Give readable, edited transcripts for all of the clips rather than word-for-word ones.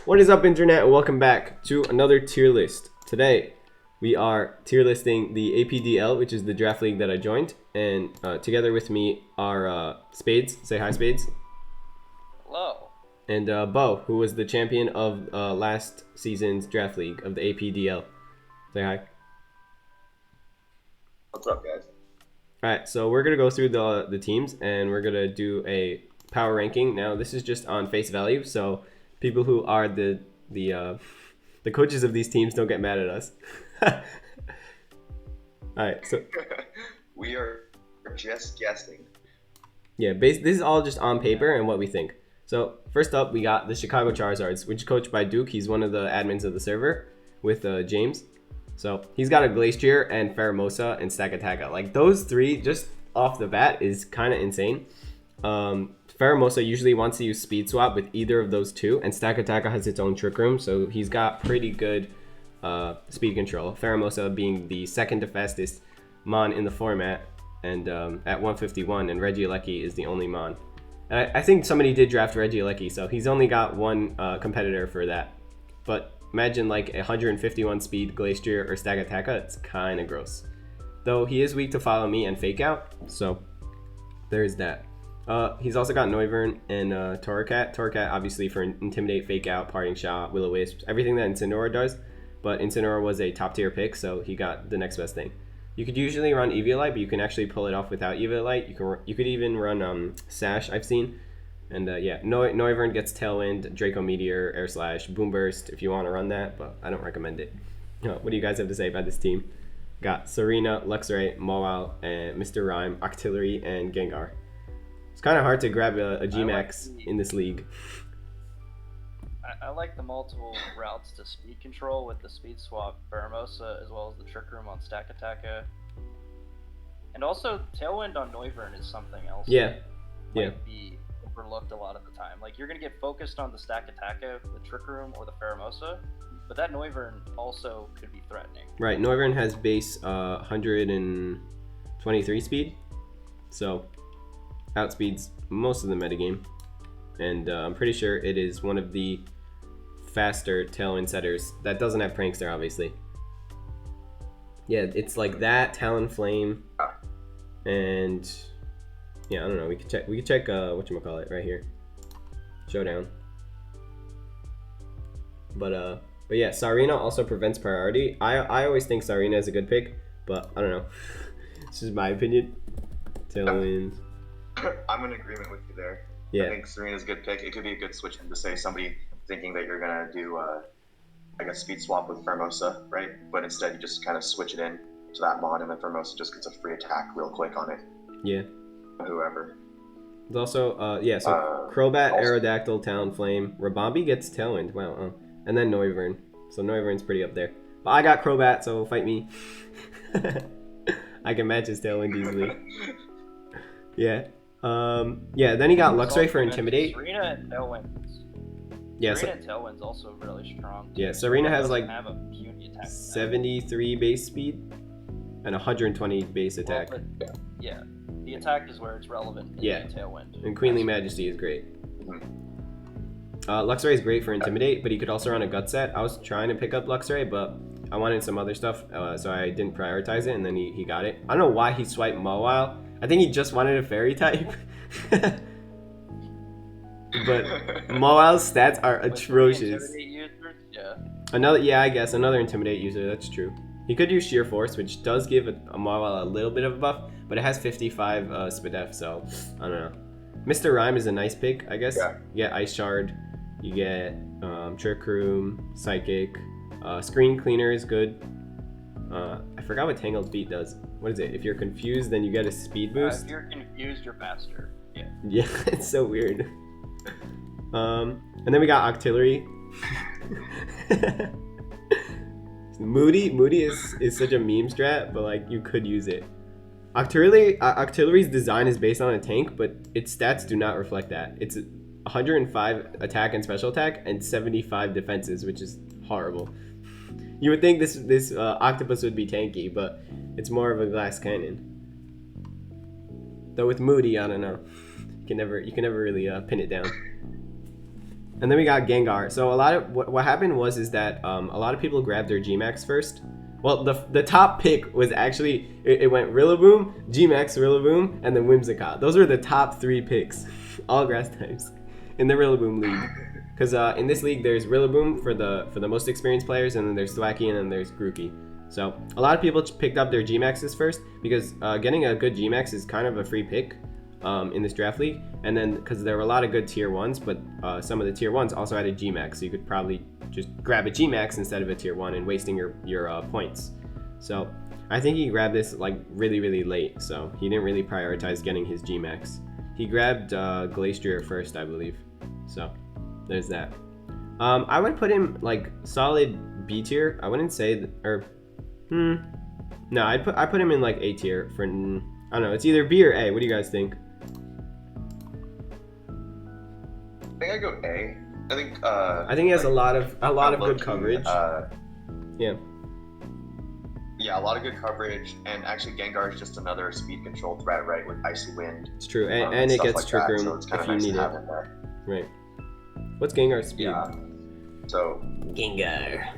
What is up, internet, and welcome back to another tier list. Today we are tier listing the APDL, which is the draft league that I joined, and together with me are Spades. Say hi, Spades. Hello. And Bo, who was the champion of last season's draft league of the APDL. Say hi. What's up, guys? All right, so we're gonna go through the teams, and we're gonna do a power ranking. Now, this is just on face value, so people who are the coaches of these teams don't get mad at us. All right, so we are just guessing. yeah, this is all just on paper and what we think. So first up, we got the Chicago Charizards, which is coached by Duke. He's one of the admins of the server with James. So he's got a Glacier and Pheromosa and Stakataka. Like, those three just off the bat is kind of insane. Pheromosa usually wants to use Speed Swap with either of those two, and Stakataka has its own Trick Room, so he's got pretty good speed control. Pheromosa being the second to fastest Mon in the format, and at 151, and Regieleki is the only Mon. And I think somebody did draft Regieleki, so he's only got one competitor for that. But imagine like 151 speed Glacier or Stakataka, it's kind of gross. Though he is weak to Follow Me and Fake Out, so there's that. He's also got Noivern and Torracat. Torracat obviously for Intimidate, Fake Out, Parting Shot, Will-O-Wisp, everything that Incineroar does. But Incineroar was a top tier pick, so he got the next best thing. You could usually run Eviolite, but you can actually pull it off without Eviolite. You could even run Sash, I've seen. And yeah, Noivern gets Tailwind, Draco Meteor, Air Slash, Boom Burst if you want to run that, but I don't recommend it. What do you guys have to say about this team? Got Serena, Luxray, Mawile, and Mr. Rhyme, Octillery, and Gengar. It's kind of hard to grab a G-Max in this league. I like the multiple routes to speed control with the Speed Swap Pheromosa as well as the Trick Room on Stakataka. And also, Tailwind on Noivern is something else. Yeah. Might be overlooked a lot of the time. Like, you're going to get focused on the Stakataka, the Trick Room, or the Pheromosa, but that Noivern also could be threatening. Right, Noivern has base 123 speed, so outspeeds most of the metagame, and I'm pretty sure it is one of the faster Tailwind setters that doesn't have Prankster, obviously. Yeah, it's like that, Talonflame, and yeah, I don't know. We could check whatchamacallit right here, Showdown. But yeah, Sarina also prevents priority. I always think Sarina is a good pick, but I don't know. It's just my opinion. Tailwind. I'm in agreement with you there. Yeah. I think Serena's a good pick. It could be a good switch in to say somebody thinking that you're gonna do like a speed swap with Pheromosa, right? But instead you just kind of switch it in to that mod, and then Pheromosa just gets a free attack real quick on it. Yeah. Whoever. There's also yeah, so Crobat, Aerodactyl, Talonflame, Rabambi gets Tailwind. Wow. And then Noivern. So Noivern's pretty up there. But I got Crobat, so fight me. I can match his Tailwind easily. Yeah. Yeah, then he got Luxray for Intimidate. Serena and Tailwind's. Yeah, Serena and Tailwind's also really strong. Yeah, Serena has like have a puny attack 73 base speed and 120 base attack. Well, yeah, the attack is where it's relevant in Yeah. Tailwind. And Queenly Majesty is great. Luxray is great for Intimidate, but he could also run a Gut Set. I was trying to pick up Luxray, but I wanted some other stuff, so I didn't prioritize it, and then he got it. I don't know why he swiped Mawile. I think he just wanted a Fairy type. But Mawile's stats are atrocious. Yeah. I guess another Intimidate user, that's true. He could use Sheer Force, which does give a Mawile a little bit of a buff, but it has 55 SPDF, so I don't know. Mr. Rhyme is a nice pick, I guess. Yeah. You get Ice Shard, you get Trick Room, Psychic, Screen Cleaner is good. I forgot what Tangled Beat does. What is it? If you're confused, then you get a speed boost? If you're confused, you're faster. Yeah. Yeah, it's so weird. And then we got Octillery. Moody is such a meme strat, but like you could use it. Octillery's design is based on a tank, but its stats do not reflect that. It's 105 attack and special attack and 75 defenses, which is horrible. You would think this octopus would be tanky, but it's more of a glass cannon. Though with Moody, I don't know. You can never really pin it down. And then we got Gengar. So a lot of what happened is that a lot of people grabbed their Gmax first. Well, the top pick was actually it went Rillaboom, Gmax, Rillaboom, and then Whimsicott. Those were the top 3 picks, all grass types, in the Rillaboom league. Because in this league, there's Rillaboom for the most experienced players, and then there's Thwackey, and then there's Grookey. So a lot of people picked up their Gmaxes first because getting a good Gmax is kind of a free pick in this draft league. And then because there were a lot of good tier 1s, but some of the tier 1s also had a Gmax, so you could probably just grab a Gmax instead of a tier 1 and wasting your points. So I think he grabbed this like really late, so he didn't really prioritize getting his Gmax. He grabbed Glastrier first, I believe. So there's that. I would put him like solid B tier. I wouldn't say no, I put him in like A tier for, I don't know, it's either B or A. What do you guys think? I think I go A. I think he has a lot of good coverage. Yeah. Yeah, a lot of good coverage, and actually Gengar is just another speed control threat, right? With Icy Wind. It's true, and it gets like Trick Room so it's if you nice need to it. have in there. Right. What's Gengar's speed? Yeah. So Gengar.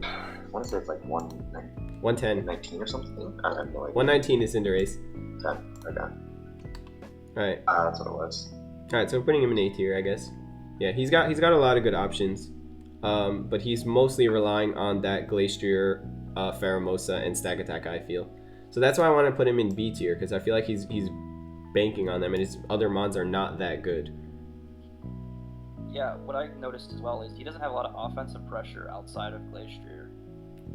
I want to say it's like 119 110. or something. I have no idea. 119 is Cinderace. 10. Okay. Alright. That's what it was. Alright, so we're putting him in A tier, I guess. Yeah, he's got a lot of good options. But he's mostly relying on that Glastrier, Pheromosa, and Stakataka, I feel. So that's why I want to put him in B tier, because I feel like he's banking on them, and his other mons are not that good. Yeah, what I noticed as well is he doesn't have a lot of offensive pressure outside of Glastrier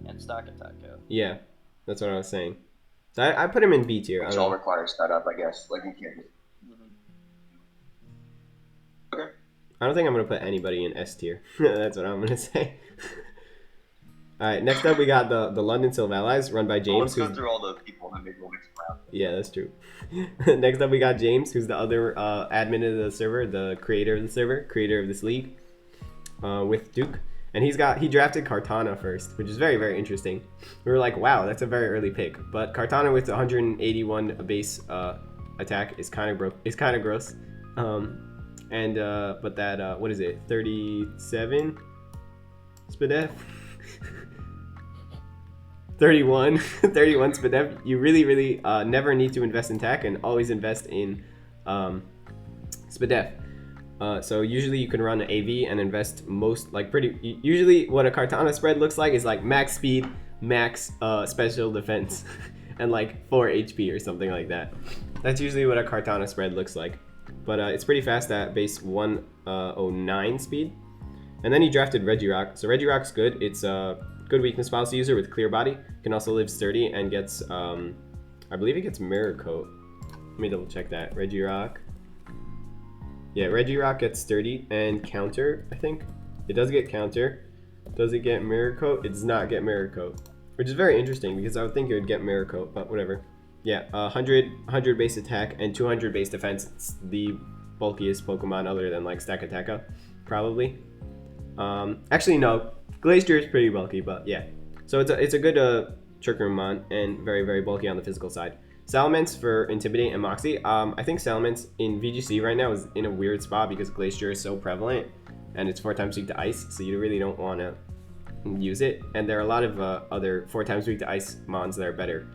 and Stakataka. Yeah, that's what I was saying. So I put him in B tier. Which all requires setup, I guess. Like, you can't just... Okay. I don't think I'm going to put anybody in S tier. That's what I'm going to say. Alright, next up we got the London Silvallys, run by James. Let's go through all the people and maybe we'll mix them around. Yeah, that's true. Next up we got James, who's the other admin of the server, the creator of the server, creator of this league, with Duke. And he drafted Kartana first, which is very interesting. We were like, wow, that's a very early pick. But Kartana with 181 base attack is kind of gross. But that what is it? 37 Spadef. 31 Spadef. You really never need to invest in attack and always invest in Spadef. So usually you can run an AV and invest usually what a Kartana spread looks like is like max speed, max special defense, and like 4 HP or something like that. That's usually what a Kartana spread looks like. But it's pretty fast at base 109 speed. And then he drafted Regirock. So Regirock's good. It's a good weakness policy user with clear body. Can also live sturdy and gets, I believe it gets Mirror Coat. Let me double check that. Regirock. Yeah, Regirock gets sturdy and counter, I think. It does get counter. Does it get Mirror Coat? It does not get Mirror Coat. Which is very interesting because I would think it would get Mirror Coat, but whatever. Yeah, 100 base attack and 200 base defense. It's the bulkiest Pokemon other than like Stakataka, probably. Actually, no. Glacier is pretty bulky, but yeah. So it's a good Trick Room mon and very bulky on the physical side. Salamence for Intimidate and Moxie. I think Salamence in VGC right now is in a weird spot because Glacier is so prevalent and it's 4 times weak to Ice, so you really don't want to use it. And there are a lot of other 4 times weak to Ice mons that are better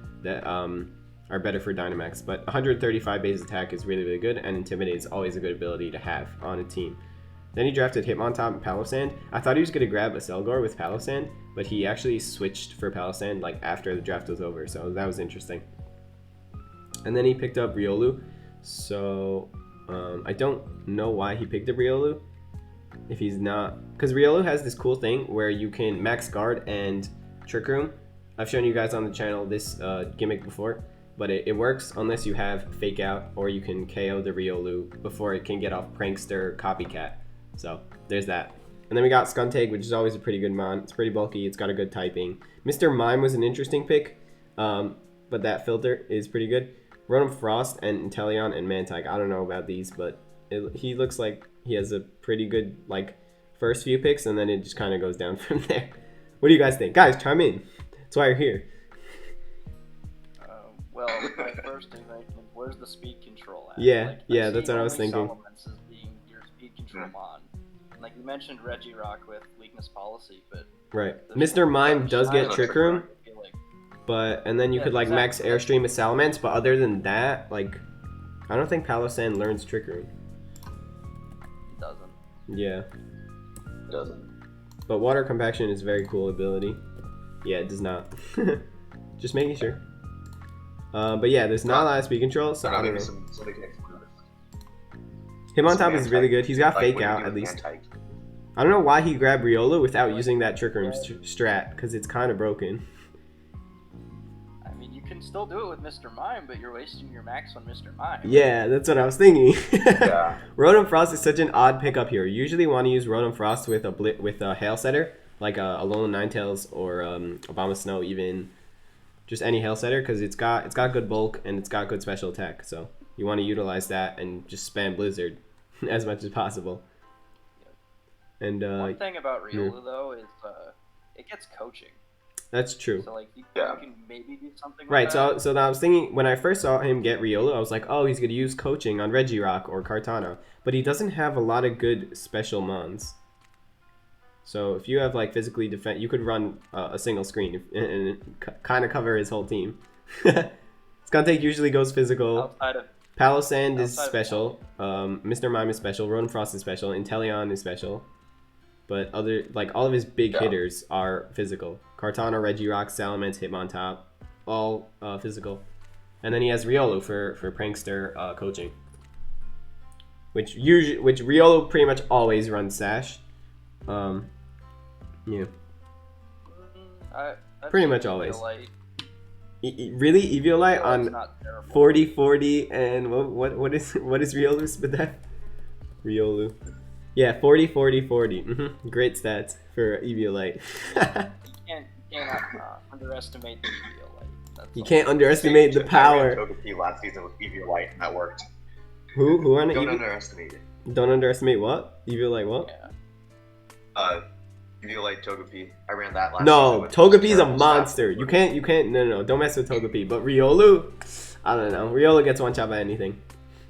for Dynamax. But 135 base attack is really good, and Intimidate is always a good ability to have on a team. Then he drafted Hitmontop and Palossand. I thought he was going to grab a Selgor with Palossand, but he actually switched for Palossand like after the draft was over, so that was interesting. And then he picked up Riolu. So I don't know why he picked up Riolu. If he's not, because Riolu has this cool thing where you can max guard and Trick Room. I've shown you guys on the channel this gimmick before, but it works unless you have Fake Out or you can KO the Riolu before it can get off Prankster Copycat. So there's that. And then we got Skuntank, which is always a pretty good mon. It's pretty bulky. It's got a good typing. Mr. Mime was an interesting pick, but that filter is pretty good. Rotom Frost and Inteleon and Mantike. I don't know about these, but he looks like he has a pretty good like first few picks, and then it just kind of goes down from there. What do you guys think? Guys, chime in. That's why you're here. Well, my first thing, where's the speed control at? Yeah, that's what I was thinking. Salamence as being your speed control mon. Like you mentioned Regirock with weakness policy, but Right. there's Mr. Mime does get Shine Trick Trick Room, Room. I feel like but and then you Yeah, could like max exactly. Airstream with Salamence, but other than that, like I don't think Palossand learns Trick Room. it doesn't. Yeah. It doesn't. But Water Compaction is a very cool ability. Yeah, it does not. Just making sure. But yeah, there's not a lot of speed control, so I don't maybe know. somebody can explain it. Him on some top is really anti- good. He's got Like, Fake what do you Out do at with least. anti- I don't know why he grabbed Riolu without using that Trick Room strat, because it's kind of broken. I mean, you can still do it with Mr. Mime, but you're wasting your max on Mr. Mime. Yeah, that's what I was thinking. Yeah. Rotom Frost is such an odd pickup here. You usually want to use Rotom Frost with a Hail Setter, like a Alolan Ninetales or Obama Snow, even just any Hail Setter, because it's got good bulk and it's got good special attack. So you want to utilize that and just spam Blizzard as much as possible. And One thing about Riolu though is it gets coaching. that's true. So like you Yeah. can maybe do something. With Right, that. so I was thinking, when I first saw him get Riolu, I was like, oh, he's going to use Coaching on Regirock or Kartana. But he doesn't have a lot of good special mons. So if you have, like, physically defend, you could run a single screen and kind of cover his whole team. Skuntank usually goes physical. outside of Palossand is outside of special. Mr. Mime is special. Rotom Frost is special. Inteleon is special. But all of his big hitters are physical. Kartana, Regirock, Salamence, Hitmontop, all physical. And then he has Riolu for prankster coaching. Which Riolu pretty much always runs Sash. Yeah. I Pretty think much Eviolite- always. Really? Eviolite Eviolite's on not terrible. 40-40 and what is Riolu's Spadef? Riolu. Yeah, 40-40-40. Great stats for Eviolite. You can't underestimate the Eviolite. That's You all. can't underestimate the power. Togepi last season with Eviolite, and that worked. Who on Don't Eevee? underestimate it. Don't underestimate what? Eviolite what? Yeah. Eviolite Togepi. I ran that last No, season with Togepi's a terrible monster. stats. You can't. No. Don't mess with Togepi. But Riolu, I don't know. Riolu gets one shot by anything.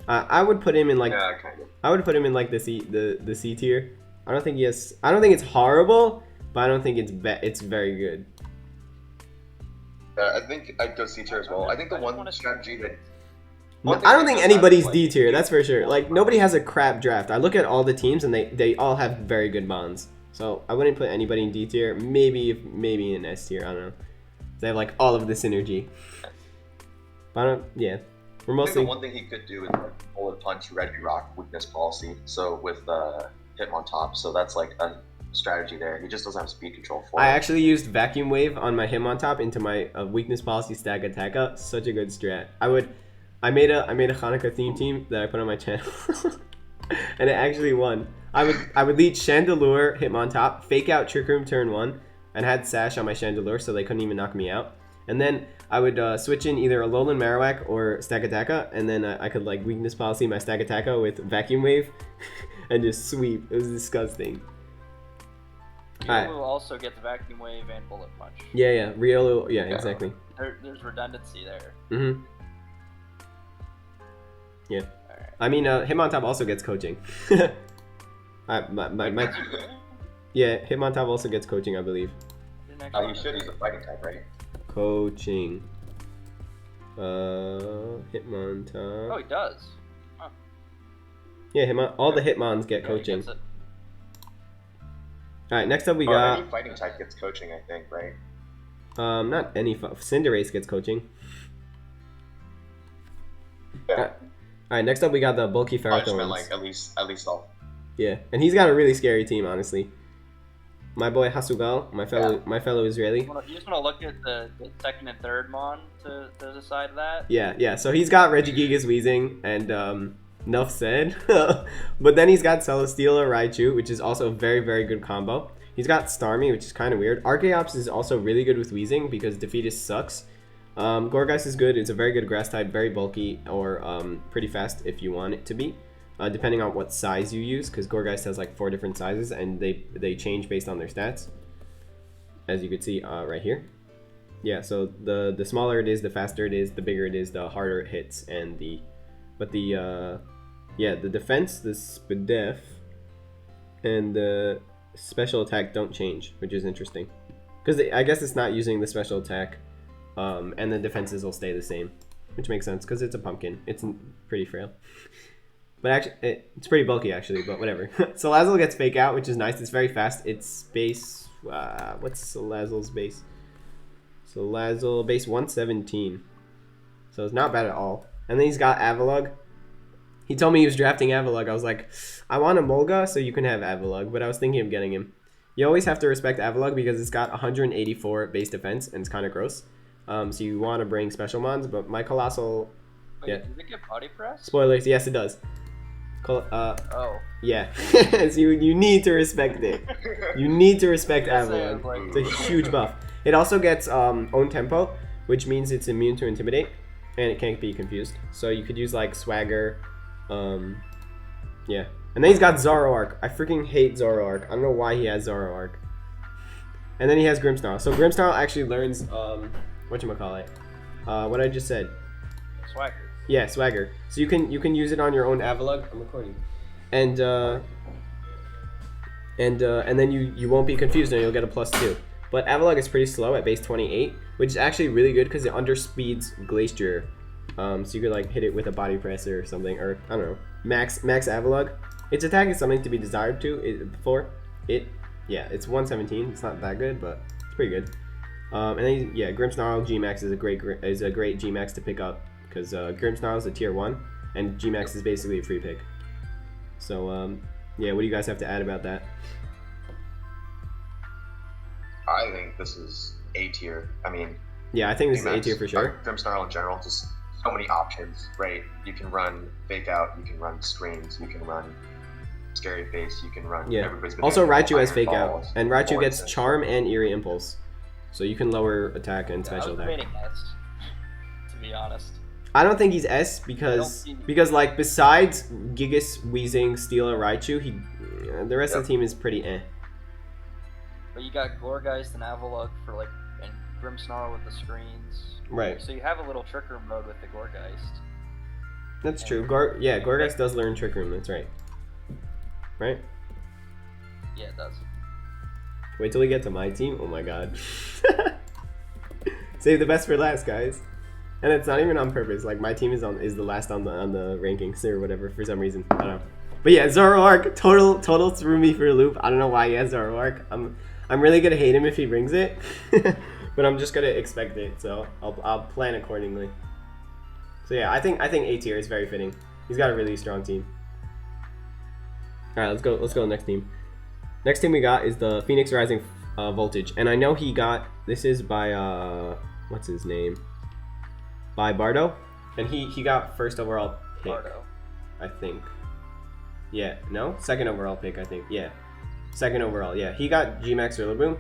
I would put him in like. Yeah, kind of. I would put him in like the C tier. I don't think it's horrible, but I don't think it's very good. I think I'd go C tier as well. I think the one strategy that. I don't think anybody's D tier. That's for sure. Like nobody has a crap draft. I look at all the teams and they all have very good mons. So I wouldn't put anybody in D tier. Maybe in S tier. I don't know. They have like all of the synergy. But I don't. Yeah. We're I think the mostly. one thing he could do is like bullet punch Regirock weakness policy. So with Hitmontop, so that's like a strategy there. He just doesn't have speed control for I it. actually used Vacuum Wave on my Hitmontop into my weakness policy stack attack up. Such a good strat. I made a Hanukkah theme team that I put on my channel, and it actually won. I would lead Chandelure, Hitmontop, fake out Trick Room turn 1, and had Sash on my Chandelure, so they couldn't even knock me out. And then I would switch in either a Alolan Marowak or Stakataka, and then I could like weakness policy my Stakataka with Vacuum Wave, and just sweep. It was disgusting. Riolu also gets Vacuum Wave and Bullet Punch. Yeah, Riolu, yeah, exactly. There's redundancy there. Mm-hmm. Yeah. Alright. I mean, Hitmontop also gets coaching. Yeah, Hitmontop also gets coaching, I believe. Didn't actually He know should. that. He's a fighting type, right? Coaching. Hitmontop. Oh, he does. Yeah, all the Hitmons get Yeah, he coaching. gets it. Alright, next up we Or got... any fighting type gets coaching, I think, right? not any... Cinderace gets coaching. Yeah. Alright, next up we got the bulky I just meant Ferrothorns. like at least all. Yeah, and he's got a really scary team, honestly. My boy Hasugal, my fellow Israeli. You just want to look at the second and third Mon to decide that. Yeah. So he's got Regigigas Weezing and enough said. But then he's got Celesteela Raichu, which is also a very, very good combo. He's got Starmie, which is kind of weird. Archeops is also really good with Weezing because Defeatist sucks. Gorgeist is good. It's a very good grass type, very bulky, or pretty fast if you want it to be. Depending on what size you use, because Gorgeist has like 4 different sizes and they change based on their stats, as you could see right here. Yeah, so the smaller it is, the faster it is, the bigger it is, the harder it hits, and the defense, the Spadef, and the special attack don't change, which is interesting. Because I guess it's not using the special attack, and the defenses will stay the same, which makes sense because it's a pumpkin. It's pretty frail. But actually, it's pretty bulky actually, but whatever. Salazzle gets Fake Out, which is nice. It's very fast. It's base... what's Salazzle's base? Salazzle base 117. So it's not bad at all. And then he's got Avalugg. He told me he was drafting Avalugg. I was like, I want a Molga, so you can have Avalugg. But I was thinking of getting him. You always have to respect Avalugg because it's got 184 base defense, and it's kind of gross. So you want to bring special mons, but my Colossal... Wait, yeah. does it get body press? Spoilers, yes it does. Oh. Yeah. So you need to respect it. You need to respect Avalugg. Like... It's a huge buff. It also gets own tempo, which means it's immune to Intimidate, and it can't be confused. So you could use like Swagger. Yeah. And then he's got Zoroark. I freaking hate Zoroark. I don't know why he has Zoroark. And then he has Grimmsnarl. So Grimmsnarl actually learns whatchamacallit? What I just said. Swagger. Yeah, Swagger. So you can use it on your own Avalugg. I'm recording. And then you won't be confused and you'll get a +2. But Avalugg is pretty slow at base 28, which is actually really good because it underspeeds Glacier. So you could like hit it with a body presser or something, or I don't know. Max Avalugg. Its attack is something to be desired yeah, it's 117. It's not that good, but it's pretty good. And then Grimmsnarl Gmax is a great Gmax to pick up because Grimmsnarl is a tier 1 and Gmax is basically a free pick. So yeah, what do you guys have to add about that? I think this is A tier. I mean, yeah, I think this is A tier for sure. Grimmsnarl in general, just so many options, right? You can run Fake Out, you can run Screens, you can run Scary Face, you can run... Yeah. Also, Raichu has Fake Out, and Raichu gets Charm and Eerie Impulse. So you can lower attack and special attack. I was debating S, to be honest. I don't think he's S because like besides Gigas, Weezing, Steel, and Raichu, the rest of the team is pretty eh. But you got Gourgeist and Avalugg for like, and Grimmsnarl with the screens. Right. So you have a little Trick Room mode with the Gourgeist. That's true. Gourgeist does learn Trick Room. That's right. Right? Yeah, it does. Wait till we get to my team. Oh my god. Save the best for last, guys. And it's not even on purpose. Like my team is the last on the rankings or whatever for some reason. I don't know. But yeah, Zoroark total threw me for a loop. I don't know why he has Zoroark. I'm really gonna hate him if he brings it, but I'm just gonna expect it. So I'll plan accordingly. So yeah, I think A tier is very fitting. He's got a really strong team. All right, let's go to the next team. Next team we got is the Phoenix Rising Voltage, and I know he got this is by what's his name? By Bardo, and he got first overall pick. Bardo. I think. Yeah, no? Second overall pick, I think. Yeah. Second overall, yeah. He got Gmax Rillaboom.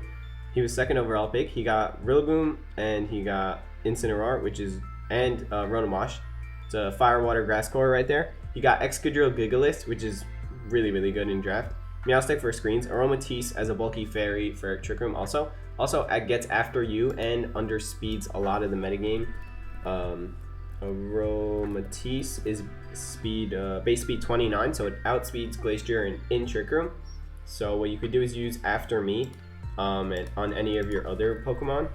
He was second overall pick. He got Rillaboom and he got Incineroar, and Rotom-Wash. It's a Fire, Water, Grass core right there. He got Excadrill Gigalith, which is really, really good in draft. Meowstic for screens. Aromatisse as a bulky fairy for Trick Room also. Also, it gets after you and underspeeds a lot of the metagame. Aromatisse is base speed 29, so it outspeeds Glacier in Trick Room. So what you could do is use After Me on any of your other Pokemon,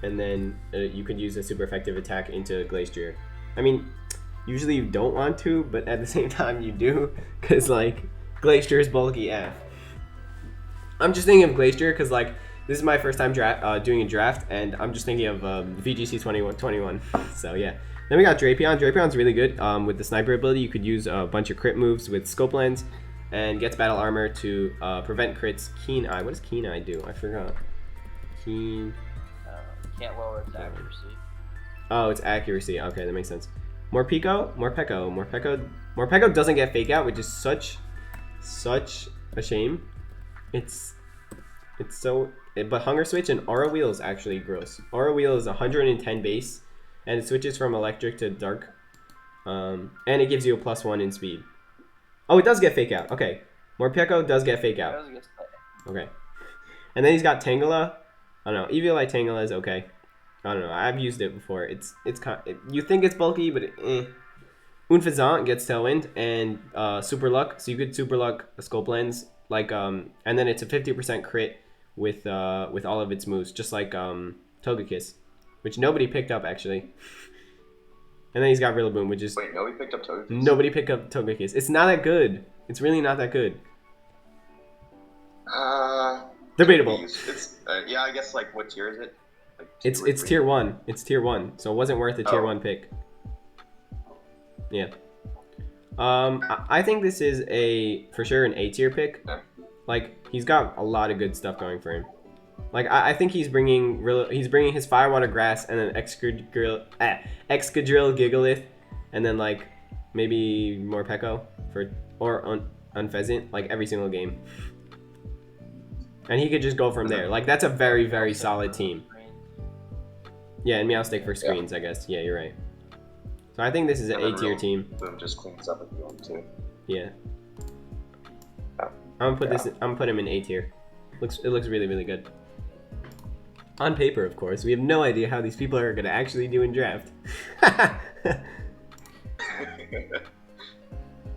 and then you could use a super effective attack into Glacier. I mean, usually you don't want to, but at the same time you do, because like Glacier is bulky F. I'm just thinking of Glacier because like this is my first time doing a draft, and I'm just thinking of VGC 2121. So yeah. Then we got Drapion. Drapion's really good with the sniper ability. You could use a bunch of crit moves with Scope Lens, and gets battle armor to prevent crits. Keen Eye. What does Keen Eye do? I forgot. Keen. You can't lower its accuracy. Oh, it's accuracy. Okay, that makes sense. Morpeko doesn't get Fake Out, which is such a shame. It's so. But Hunger Switch and Aura Wheel is actually gross. Aura Wheel is 110 base, and it switches from electric to dark, and it gives you a +1 in speed. Oh, it does get Fake Out. Okay, Morpeko does get Fake Out. Okay, and then he's got Tangela. I don't know. Eviolite Tangela is okay. I don't know. I've used it before. It's kind. You think it's bulky, but Unfezant gets Tailwind and Super Luck. So you could Super Luck a Scope Lens like and then it's a 50% crit with all of its moves, just like Togekiss, which nobody picked up actually. And then he's got Rillaboom, which is... Wait, nobody picked up Togekiss? Nobody picked up Togekiss. It's not that good. It's really not that good. Debatable. It's yeah, I guess, like, what tier is it? Like it's tier 1. It's tier 1, so it wasn't worth a tier 1 pick. Yeah. I think this is for sure an A tier pick. Yeah. Like, he's got a lot of good stuff going for him. Like, I think he's bringing his Firewater Grass and then Excadrill Gigalith, and then like maybe more Morpeko or Unfezant, like every single game. And he could just go from there. Like, that's a very, very solid team. Yeah, and Meowstic for screens, I guess. Yeah, you're right. So I think this is an A tier team. Boom just cleans up if you want to. Yeah. I'm gonna put him in A tier. It looks really, really good. On paper, of course. We have no idea how these people are gonna actually do in draft.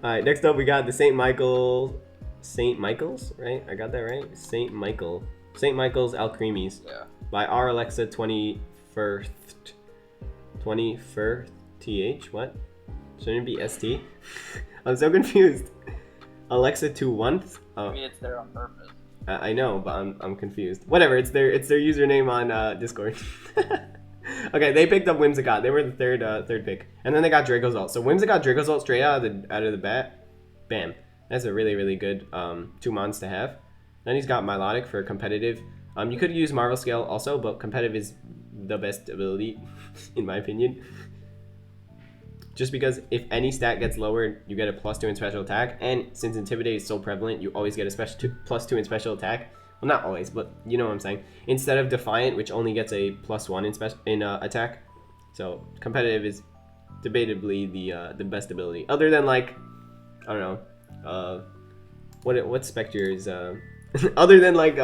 Alright, next up we got the St. Michael's, right? I got that right? St. Michael's Alcremies. Yeah. By R. Alexa 21st TH? What? Shouldn't it be ST? I'm so confused. Alexa 21th? Maybe it's there on purpose. I know, but I'm confused. Whatever, it's their username on Discord. Okay, they picked up Whimsicott. They were the third pick, and then they got Dracozolts. So Whimsicott, Dracozolts straight out of the bat. Bam. That's a really, really good 2 mons to have. Then he's got Milotic for competitive. You could use Marvel Scale also, but competitive is the best ability, in my opinion. Just because if any stat gets lowered, you get a +2 in special attack, and since Intimidate is so prevalent, you always get a +2 in special attack. Well, not always, but you know what I'm saying. Instead of Defiant, which only gets a +1 in attack. So competitive is debatably the best ability, other than like, I don't know, what Spectre is other than like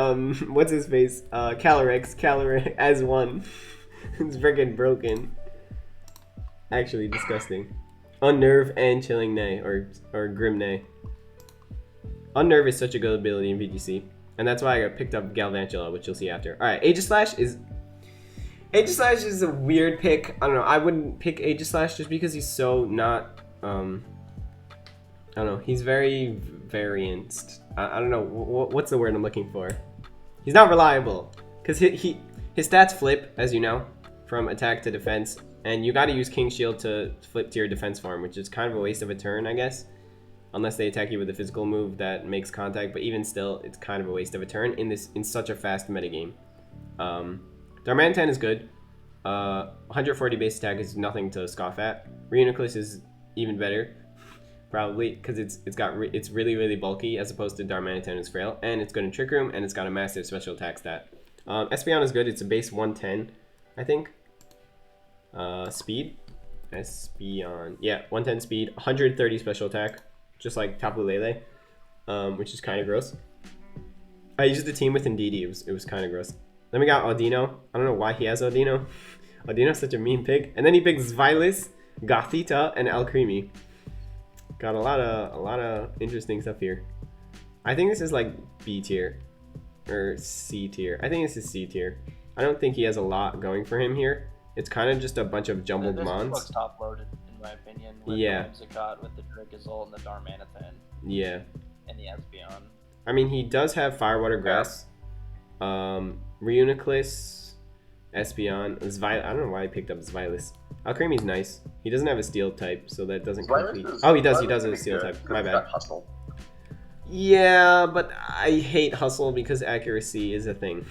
what's his face, Calyrex as one. It's freaking broken. Actually disgusting. Unnerve and Chilling Neigh, or Grim Neigh. Unnerve is such a good ability in VGC, and that's why I got picked up Galvantula, which you'll see after. Alright, Aegislash is a weird pick. I don't know, I wouldn't pick Aegislash just because he's so not, I don't know, he's very variant. I don't know, what's the word I'm looking for? He's not reliable, because his stats flip, as you know, from attack to defense, and you gotta use King Shield to flip to your defense farm, which is kind of a waste of a turn, I guess. Unless they attack you with a physical move that makes contact, but even still, it's kind of a waste of a turn in such a fast metagame. Darmanitan is good. 140 base attack is nothing to scoff at. Reuniclus is even better, probably, because it's really, really bulky as opposed to Darmanitan is frail, and it's good in Trick Room, and it's got a massive special attack stat. Espeon is good. It's a base 110, I think. Speed. Espeon. Yeah, 110 speed, 130 special attack, just like Tapu Lele, which is kind of gross. I used the team with Indeedee. It was kind of gross. Then we got Audino. I don't know why he has Audino. Audino's such a mean pick. And then he picked Silvallys, Gothita, and Alcremie. Got a lot of interesting stuff here. I think this is like B tier or C tier. I think this is C tier. I don't think he has a lot going for him here. It's kind of just a bunch of jumbled mons. This looks top loaded in my opinion. With yeah. The Whimsicott, with the Dracozolt, and the Darmanitan. Yeah. And the Espeon. I mean, he does have Firewater Grass, Reuniclus, Espeon, I don't know why I picked up Silvallys. Alcremie's nice. He doesn't have a steel type, so that doesn't complete. Oh, he does have a steel type. My bad. Hustle. Yeah, but I hate Hustle because accuracy is a thing.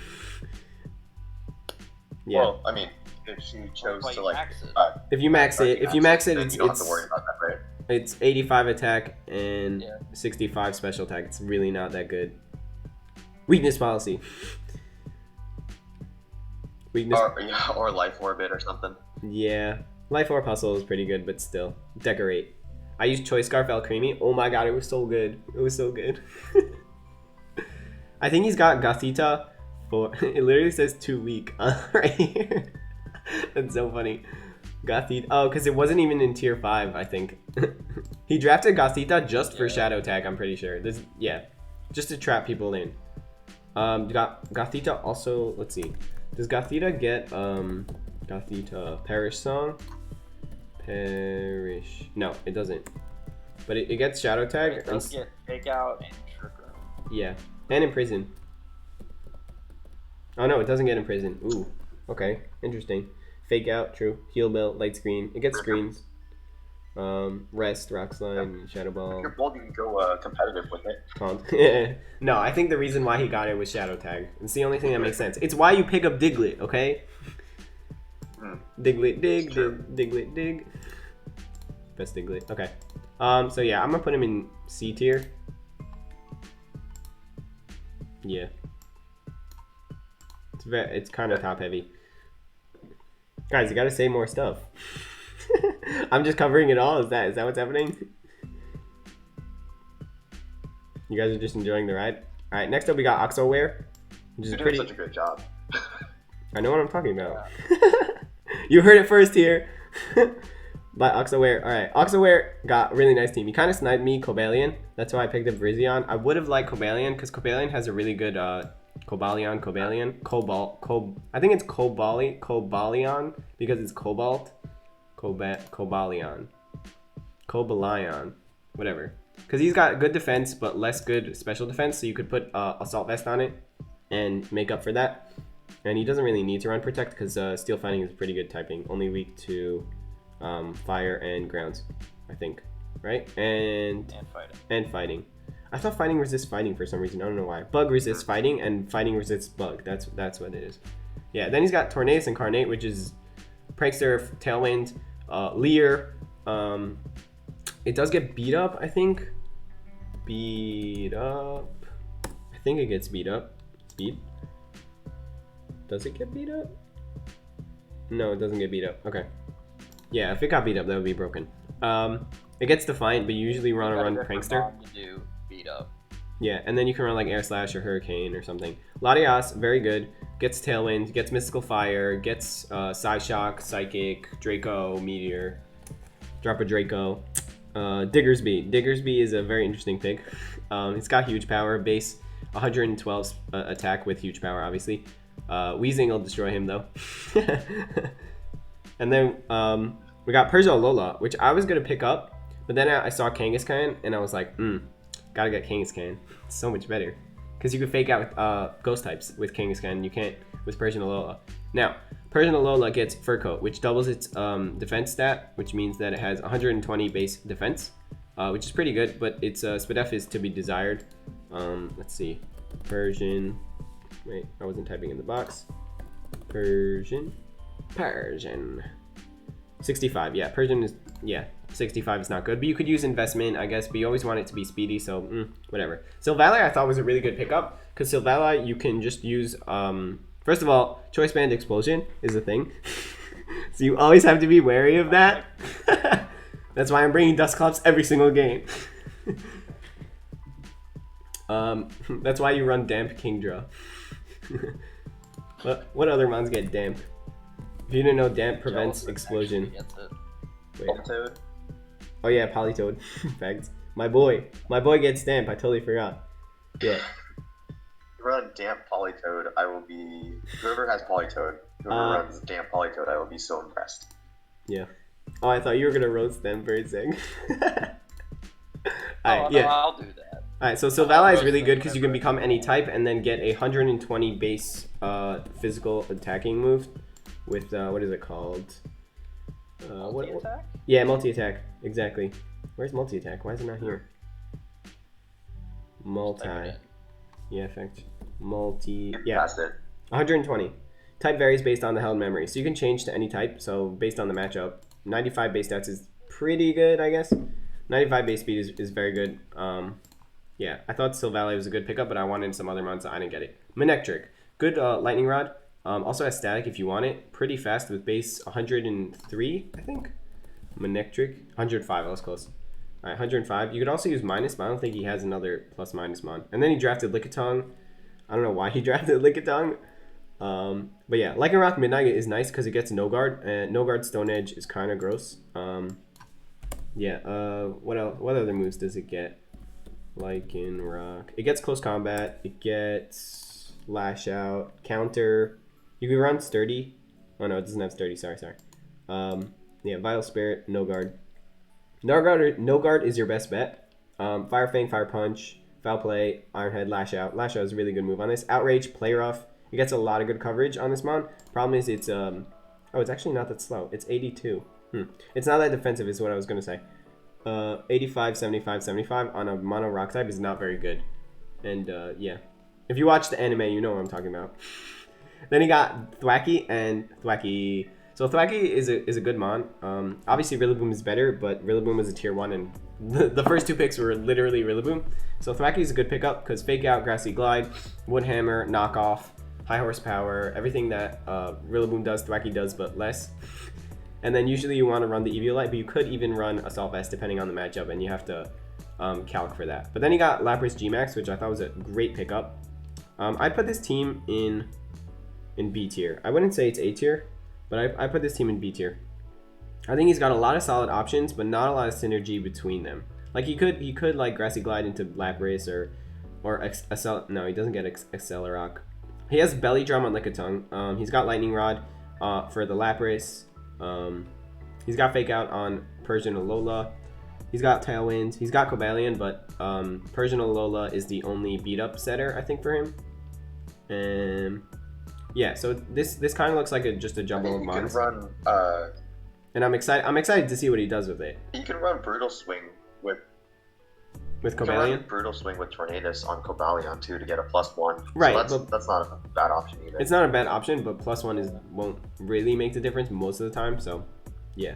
Yeah. Well, I mean, if she chose to like, if you max it, you don't have to worry about that, right? It's 85 attack and 65 special attack. It's really not that good. Weakness policy. Weakness. Or Life Orbit or something. Yeah, Life Orb Hustle is pretty good, but still, Decorate. I used Choice Scarf Alcremie. Oh my god, it was so good. It was so good. I think he's got Gothita for. It literally says 2 weak right here. That's so funny. Gothita. Oh, because it wasn't even in tier 5, I think. He drafted Gothita just for Shadow Tag, I'm pretty sure. Yeah. just to trap people in. Gothita also, let's see. Does Gothita get Gothita Perish Song? Perish. No, it doesn't. But it gets Shadow Tag. It does get Fake Out and Trick Room. Yeah, and Imprison. Oh no, it doesn't get Imprison. Ooh, okay, interesting. Fake Out, true. Heal Belt, Light Screen. It gets screens. Rest, Rock Slide, Shadow Ball. If you're bold, you can go competitive with it. No, I think the reason why he got it was Shadow Tag. It's the only thing that makes sense. It's why you pick up Diglett, okay? Diglett, Diglett, dig. Best Diglett. Okay. So yeah, I'm gonna put him in C tier. Yeah. It's kind of top heavy. Guys, you gotta say more stuff. I'm just covering it all. Is that what's happening? You guys are just enjoying the ride. All right, next up we got Oxoware, which is You're doing such a good job. I know what I'm talking about. You heard it first here. By Oxoware. All right, Oxoware got a really nice team. He kind of sniped me, Cobalion. That's why I picked up Virizion. I would have liked Cobalion because Cobalion has a really good Cobalion. I think it's Cobalion because it's Cobalt. Cobalion. Whatever. Because he's got good defense but less good special defense, so you could put Assault Vest on it and make up for that. And he doesn't really need to run Protect because Steel Fighting is pretty good typing. Only weak to Fire and Grounds, I think. Right? And Fighting. I thought Fighting resists Fighting for some reason. I don't know why. Bug resists Fighting and Fighting resists Bug. That's what it is. Yeah, then he's got Tornadus Incarnate, which is Prankster, Tailwind, Leer. It does get beat up, I think. I think it gets beat up. Speed. Does it get beat up? No, it doesn't get beat up. Okay. Yeah, if it got beat up, that would be broken. It gets Defiant, but you usually run Prankster. To do beat up. Yeah, and then you can run like Air Slash or Hurricane or something. Latias, very good. Gets Tailwind, gets Mystical Fire, gets Psyshock, Psychic, Draco, Meteor. Drop a Draco. Diggersby. Diggersby is a very interesting pick. It's got huge power, base 112 attack with huge power, obviously. Weezing will destroy him though. And then we got Persiolola, which I was gonna pick up, but then I saw Kangaskhan and I was like, gotta get Kangaskhan. It's so much better. Because you can fake out with ghost types with Kangaskhan, you can't with Persiolola. Now, Persiolola gets Fur Coat, which doubles its defense stat, which means that it has 120 base defense, which is pretty good, but its SPDF is to be desired. Let's see. Persian. Wait, I wasn't typing in the box. Persian. 65, yeah, Persian is, yeah, 65 is not good, but you could use investment, I guess, but you always want it to be speedy, so whatever. Silvallys I thought was a really good pickup, because Silvallys you can just use, first of all, Choice Band Explosion is a thing, so you always have to be wary of that. That's why I'm bringing Dusclops every single game. That's why you run Damp Kingdra. What other mons get Damp? If you didn't know, Damp prevents explosion. Politoed. Oh yeah, Politoed. Facts. My boy gets Damp. I totally forgot. Yeah. If you run Damp Politoed, I will be. Whoever has Politoed, whoever runs Damp Politoed, I will be so impressed. Yeah. Oh, I thought you were gonna roast them for a second. Alright, yeah. No, I'll do that. Alright, so Silvallys is really good because you can become any type and then get a 120 base physical attacking move with what is it called? Multi-attack? Yeah, multi-attack. Exactly. Where's multi-attack? Why is it not here? Multi. Yeah, effect. Multi. Yeah. That's it. 120. Type varies based on the held memory, so you can change to any type. So based on the matchup, 95 base stats is pretty good, I guess. 95 base speed is very good. Yeah, I thought Silvallys was a good pickup, but I wanted some other mods, so I didn't get it. Manectric. Good lightning rod. Also has static if you want it. Pretty fast with base 103, I think. Manectric. 105, I was close. Alright, 105. You could also use minus, but I don't think he has another plus minus mon. And then he drafted Lickitung. I don't know why he drafted Lickitung. But yeah, Lycanroc Midnight is nice because it gets No Guard. And No Guard Stone Edge is kind of gross. Yeah, what else? What other moves does it get? Lycanroc. It gets close combat. It gets lash out, counter. You can run sturdy. Oh no, it doesn't have sturdy. Sorry. Yeah, Vital Spirit, no guard. No guard is your best bet. Fire Fang, Fire Punch, Foul Play, Iron Head, Lash Out. Lash Out is a really good move on this. Outrage, Play Rough. It gets a lot of good coverage on this mon. Problem is it's it's actually not that slow. It's 82. It's not that defensive is what I was gonna say. 85, 75, 75 on a mono rock type is not very good. And yeah, if you watch the anime, you know what I'm talking about. Then he got Thwacky and Thwacky. So Thwacky is a good mon. Obviously Rillaboom is better, but Rillaboom is a tier 1 and the first 2 picks were literally Rillaboom. So Thwacky is a good pickup because Fake Out, Grassy Glide, Wood Hammer, Knockoff, High Horsepower, everything that Rillaboom does, Thwacky does, but less. And then usually you want to run the Eviolite, but you could even run Assault Vest depending on the matchup, and you have to calc for that. But then you got Lapras G-Max, which I thought was a great pickup. I put this team in B tier. I wouldn't say it's A tier, but I put this team in B tier. I think he's got a lot of solid options, but not a lot of synergy between them. Like he could like Grassy Glide into Lapras or no, he doesn't get Accelerock. He has Belly Drum on Lickitung. He's got Lightning Rod for the Lapras. He's got Fake Out on Persian Alola. He's got Tailwind. He's got Cobalion, but Persian Alola is the only beat up setter I think for him. And yeah, so this kind of looks like just a jumble of mons. Run, and I'm excited to see what he does with it. You can run Brutal Swing with Cobalion. Brutal Swing with Tornadus on Cobalion too to get a +1. Right, so that's not a bad option either. It's not a bad option, but +1 won't really make the difference most of the time. So, yeah.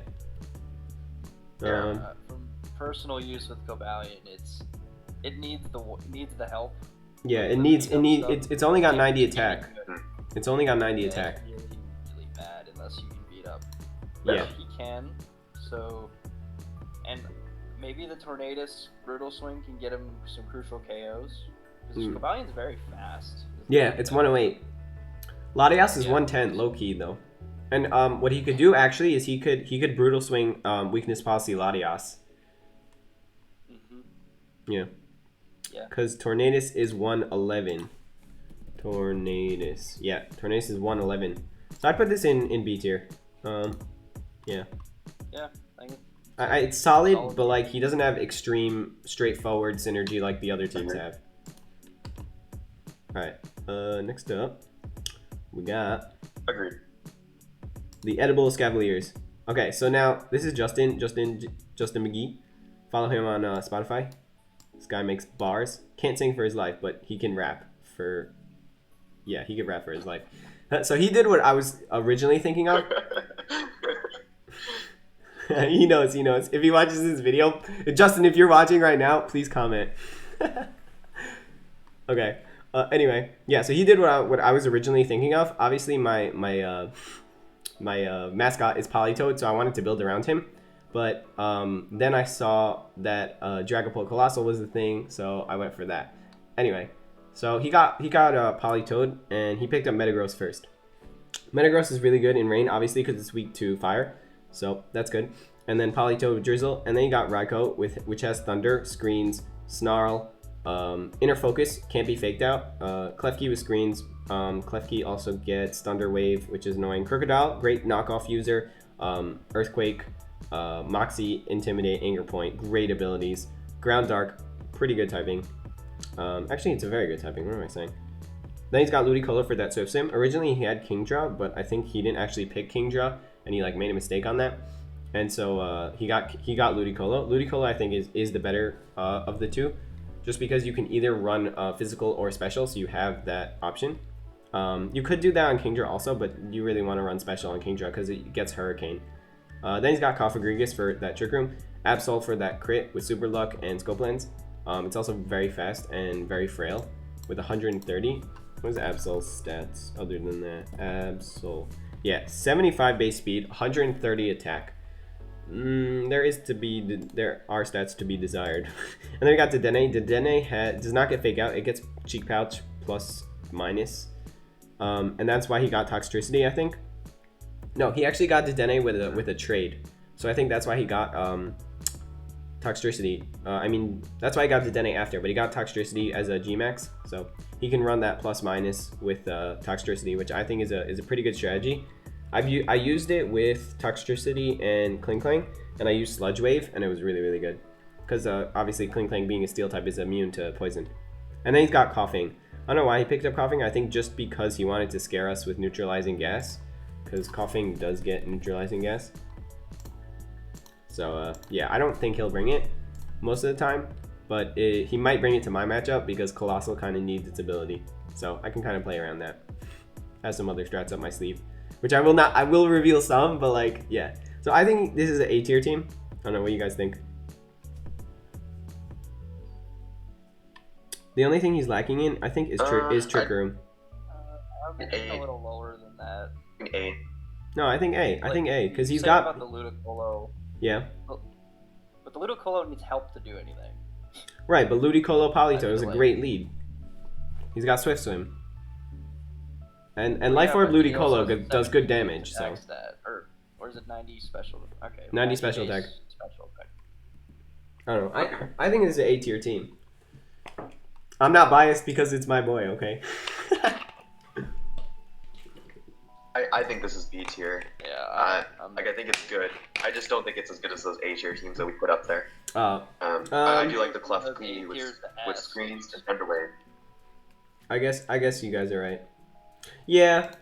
From personal use with Cobalion, it needs the help. Yeah, it's only got 90 attack. It's only got 90 attack. It's really bad unless you can beat up. Yeah. He can. So, and maybe the Tornadus Brutal Swing can get him some crucial KOs. Because Coballion's very fast. Yeah, it's 108. Latias is 110, low key though. And what he could do actually is he could Brutal Swing Weakness Policy Latias. Yeah. Yeah. Because Tornadus is 111. Tornadus. Yeah, Tornadus is 111. So I put this in B tier. Yeah. Yeah, it's solid, but like he doesn't have extreme straightforward synergy like the other teams have. Alright, next up, we got the edible Escavaliers. Okay, so now this is Justin McGee. Follow him on Spotify. This guy makes bars. Can't sing for his life, but he can rap for... Yeah, he can rap for his life. So he did what I was originally thinking of. He knows. If he watches this video, Justin, if you're watching right now, please comment. Okay. Anyway, yeah. So he did what I was originally thinking of. Obviously, my mascot is Politoed, so I wanted to build around him. But then I saw that Dragapult Colossal was the thing, so I went for that. Anyway, so he got Politoed, and he picked up Metagross first. Metagross is really good in rain, obviously, because it's weak to fire. So that's good. And then Politoed with Drizzle. And then you got Raikou, which has Thunder, Screens, Snarl, Inner Focus, can't be faked out. Klefki with Screens. Klefki also gets Thunder Wave, which is annoying. Crocodile, great knockoff user. Earthquake, Moxie, Intimidate, Anger Point, great abilities. Ground Dark, pretty good typing. Actually, it's a very good typing. What am I saying? Then he's got Ludicolo for that Swift Sim. Originally, he had Kingdra, but I think he didn't actually pick Kingdra, and he like made a mistake on that. And so he got Ludicolo. Ludicolo, I think, is the better of the two, just because you can either run physical or special, so you have that option. You could do that on Kingdra also, but you really want to run special on Kingdra because it gets Hurricane. Then he's got Cofagrigus for that Trick Room, Absol for that crit with Super Luck and Scope Lens. It's also very fast and very frail with 130. What is Absol's stats other than that? Absol. Yeah, 75 base speed, 130 attack. There are stats to be desired. And then we got Dedenne. Dedenne does not get Fake Out. It gets Cheek Pouch plus minus. And that's why he got Toxtricity, I think. No, he actually got Dedenne with a trade. So I think that's why he got Toxtricity. I mean, that's why I got the Detonate after, but he got Toxtricity as a G-Max, so he can run that plus minus with Toxtricity, which I think is a pretty good strategy. I used it with Toxtricity and Kling Klang, and I used Sludge Wave, and it was really, really good. Because obviously Kling Klang being a steel type is immune to poison. And then he's got Coughing. I don't know why he picked up Coughing. I think just because he wanted to scare us with neutralizing gas, because Coughing does get neutralizing gas. So yeah, I don't think he'll bring it most of the time, but he might bring it to my matchup because Colossal kind of needs its ability. So I can kind of play around that. Has some other strats up my sleeve, which I will reveal some, but like, yeah. So I think this is an A tier team. I don't know what you guys think. The only thing he's lacking in, I think, is Trick Room. I would think a little lower than that. A. No, I think A. I think A, because he's got got... about the Ludicolo. Yeah. But the Ludicolo needs help to do anything. Right, but Ludicolo Politoed is a great lead. He's got Swift Swim. And Life Orb Ludicolo does good damage, so... Or is it 90 special? Okay. 90 special attack. I don't know. I think this is an A tier team. I'm not biased because it's my boy, okay? I think this is B tier. Yeah. I think it's good. I just don't think it's as good as those A tier teams that we put up there. I do like the Cleft Queen with screens and Thunderwave. I guess you guys are right. Yeah.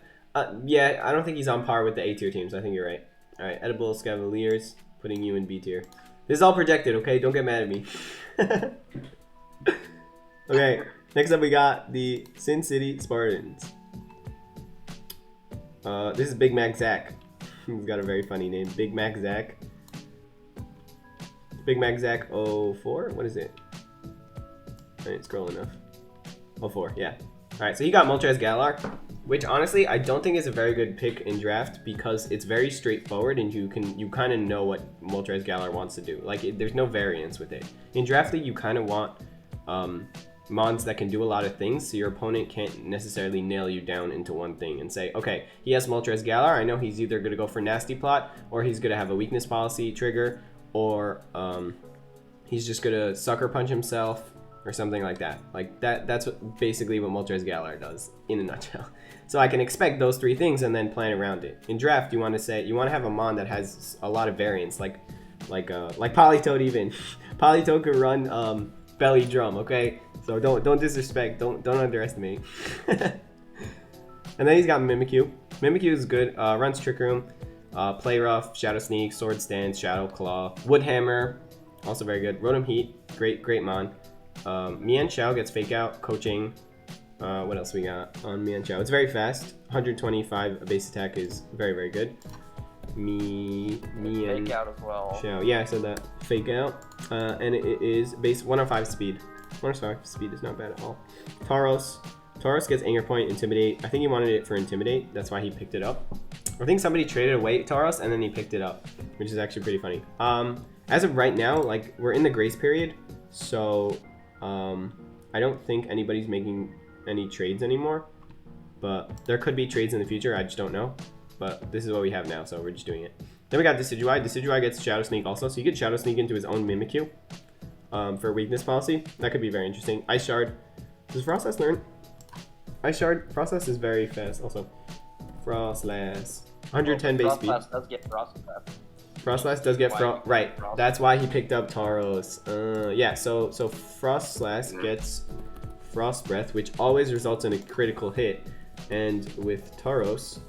Yeah, I don't think he's on par with the A tier teams. I think you're right. All right, Edible Escavaliers, putting you in B tier. This is all projected, okay? Don't get mad at me. Okay, next up we got the City Spartans. This is Big Mac Zach. He's got a very funny name. Big Mac Zach. Big Mac Zach 04? What is it? I didn't scroll enough. 04, yeah. Alright, so he got Moltres Galar, which honestly I don't think is a very good pick in draft because it's very straightforward and you kind of know what Moltres Galar wants to do. Like, there's no variance with it. In draft league, you kind of want mons that can do a lot of things, so your opponent can't necessarily nail you down into one thing and say, okay, he has Moltres Galar, I know he's either going to go for Nasty Plot, or he's going to have a weakness policy trigger, or he's just going to Sucker Punch himself, or something like that. Like, that's basically what Moltres Galar does, in a nutshell. So I can expect those three things and then plan around it. In draft, you want to have a mon that has a lot of variance, like Politoed even. Politoed could run Belly Drum, okay? So don't disrespect, don't underestimate. And then he's got Mimikyu. Mimikyu is good. Runs Trick Room, Play Rough, Shadow Sneak, Sword Stance, Shadow Claw, Wood Hammer, also very good. Rotom Heat, great mon. Mian Xiao gets Fake Out, Coaching. What else we got on Mian Xiao? It's very fast. 125 base attack is very good. Mian Fake Out as well. Xiao. Yeah, I said that. Fake Out. And it is base 105 speed. 105 speed is not bad at all. Tauros gets Anger Point, Intimidate. I think he wanted it for Intimidate. That's why he picked it up. I think somebody traded away Tauros and then he picked it up, which is actually pretty funny. As of right now, like, we're in the grace period, so I don't think anybody's making any trades anymore. But there could be trades in the future. I just don't know. But this is what we have now, so we're just doing it. Then we got Decidueye. Decidueye gets Shadow Sneak also, so you get Shadow Sneak into his own Mimikyu. For weakness policy, that could be very interesting. Ice Shard. Does Frostlass learn? Ice Shard. Frostlass is very fast also. Frostlass. 110 base speed. Frostlass does get Frostlass. Frostlass does get right. That's why he picked up Tauros. Yeah, so Frostlass gets Frost Breath, which always results in a critical hit. And with Tauros,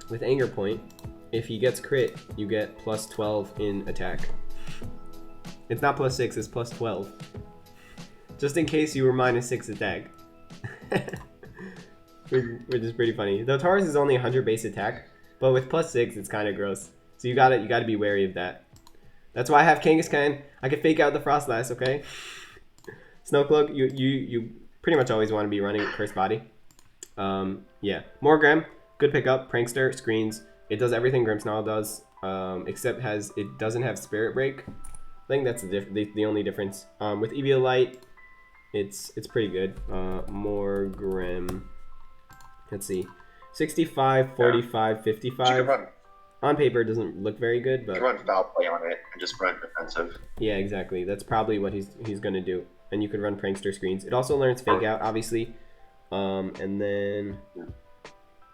with Anger Point, if he gets crit, you get plus 12 in attack. It's not plus 6, it's plus 12. Just in case you were minus 6 attack. Which is pretty funny. Though Tauros is only 100 base attack, but with plus 6, it's kind of gross. So you gotta be wary of that. That's why I have Kangaskhan. I can fake out the Frostlass, okay? Snowcloak, you pretty much always want to be running Curse Body. Yeah. Morgrem, good pickup. Prankster, screens. It does everything Grimmsnarl does, except it doesn't have Spirit Break. I think that's the only difference. With Eviolite, it's pretty good. Morgrem. Let's see. 65, 45, 55. on paper, it doesn't look very good, You but can run foul play on it and just run defensive. yeah, exactly. That's probably what he's gonna do. And you could run prankster screens. It also learns fake out, obviously. And then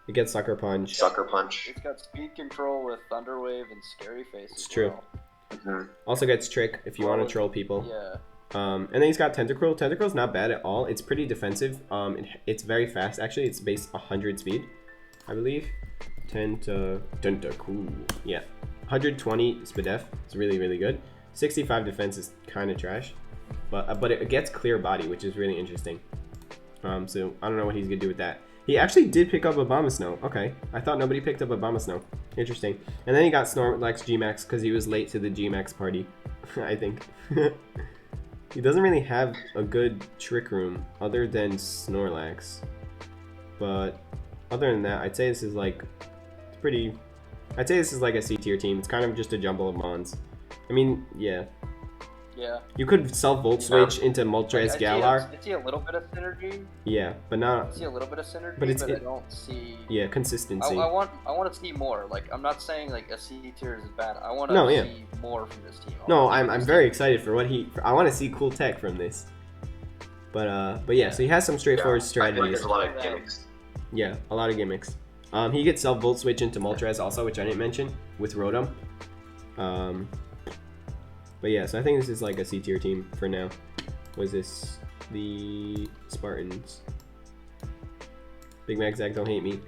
it gets sucker punch. Sucker punch. It's got speed control with Thunder Wave and Scary Face. It's as true. well. Mm-hmm. Also gets trick if you want to troll people. Yeah. And then he's got Tentacruel. Tentacruel's not bad at all. It's pretty defensive. It's very fast actually. It's base 100 speed, I believe. Tentacruel. Yeah. 120 Spadef. It's really, really good. 65 defense is kind of trash. But it gets clear body, which is really interesting. So I don't know what he's gonna do with that. He actually did pick up Abomasnow. Okay, I thought nobody picked up Abomasnow. Interesting. And then he got Snorlax Gmax because he was late to the Gmax party, I think. He doesn't really have a good Trick Room other than Snorlax. But other than that, I'd say this is like I'd say this is like a C tier team. It's kind of just a jumble of Mons. I mean, yeah. Yeah. You could self-volt switch into Moltres Galar. I see a little bit of synergy. Yeah, but not. I see a little bit of synergy, But but I don't see. Yeah, consistency. I want to see more. Like, I'm not saying like a C tier is bad. I want to No, yeah. see more from this team. No, I'm very excited for what I want to see cool tech from this. But yeah, so he has some straightforward I feel like strategies. there's a lot of gimmicks. Yeah, a lot of gimmicks. He gets self-volt switch into Moltres also, which I didn't mention, with Rotom. But yeah, so I think this is like a C tier team for now. Was this the Spartans? Big Mac Zach, don't hate me.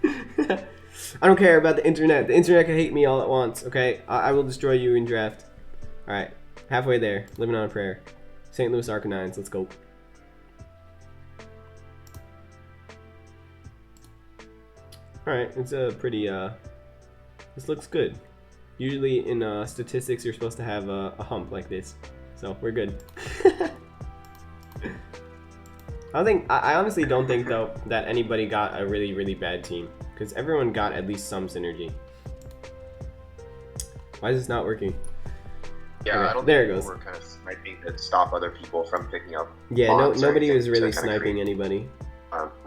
I don't care about the internet. The internet can hate me all at once, okay? I will destroy you in draft. Alright, halfway there. Living on a prayer. St. Louis Arcanines, let's go. Alright, it's a pretty, this looks good. Usually in statistics, you're supposed to have a hump like this. So, we're good. I honestly don't think, though, that anybody got a really, really bad team. Because everyone got at least some synergy. Why is this not working? Yeah, Okay, I don't there it think goes. we're kind of sniping to stop other people from picking up Yeah, bonds or nobody anything was really to kinda sniping create, anybody.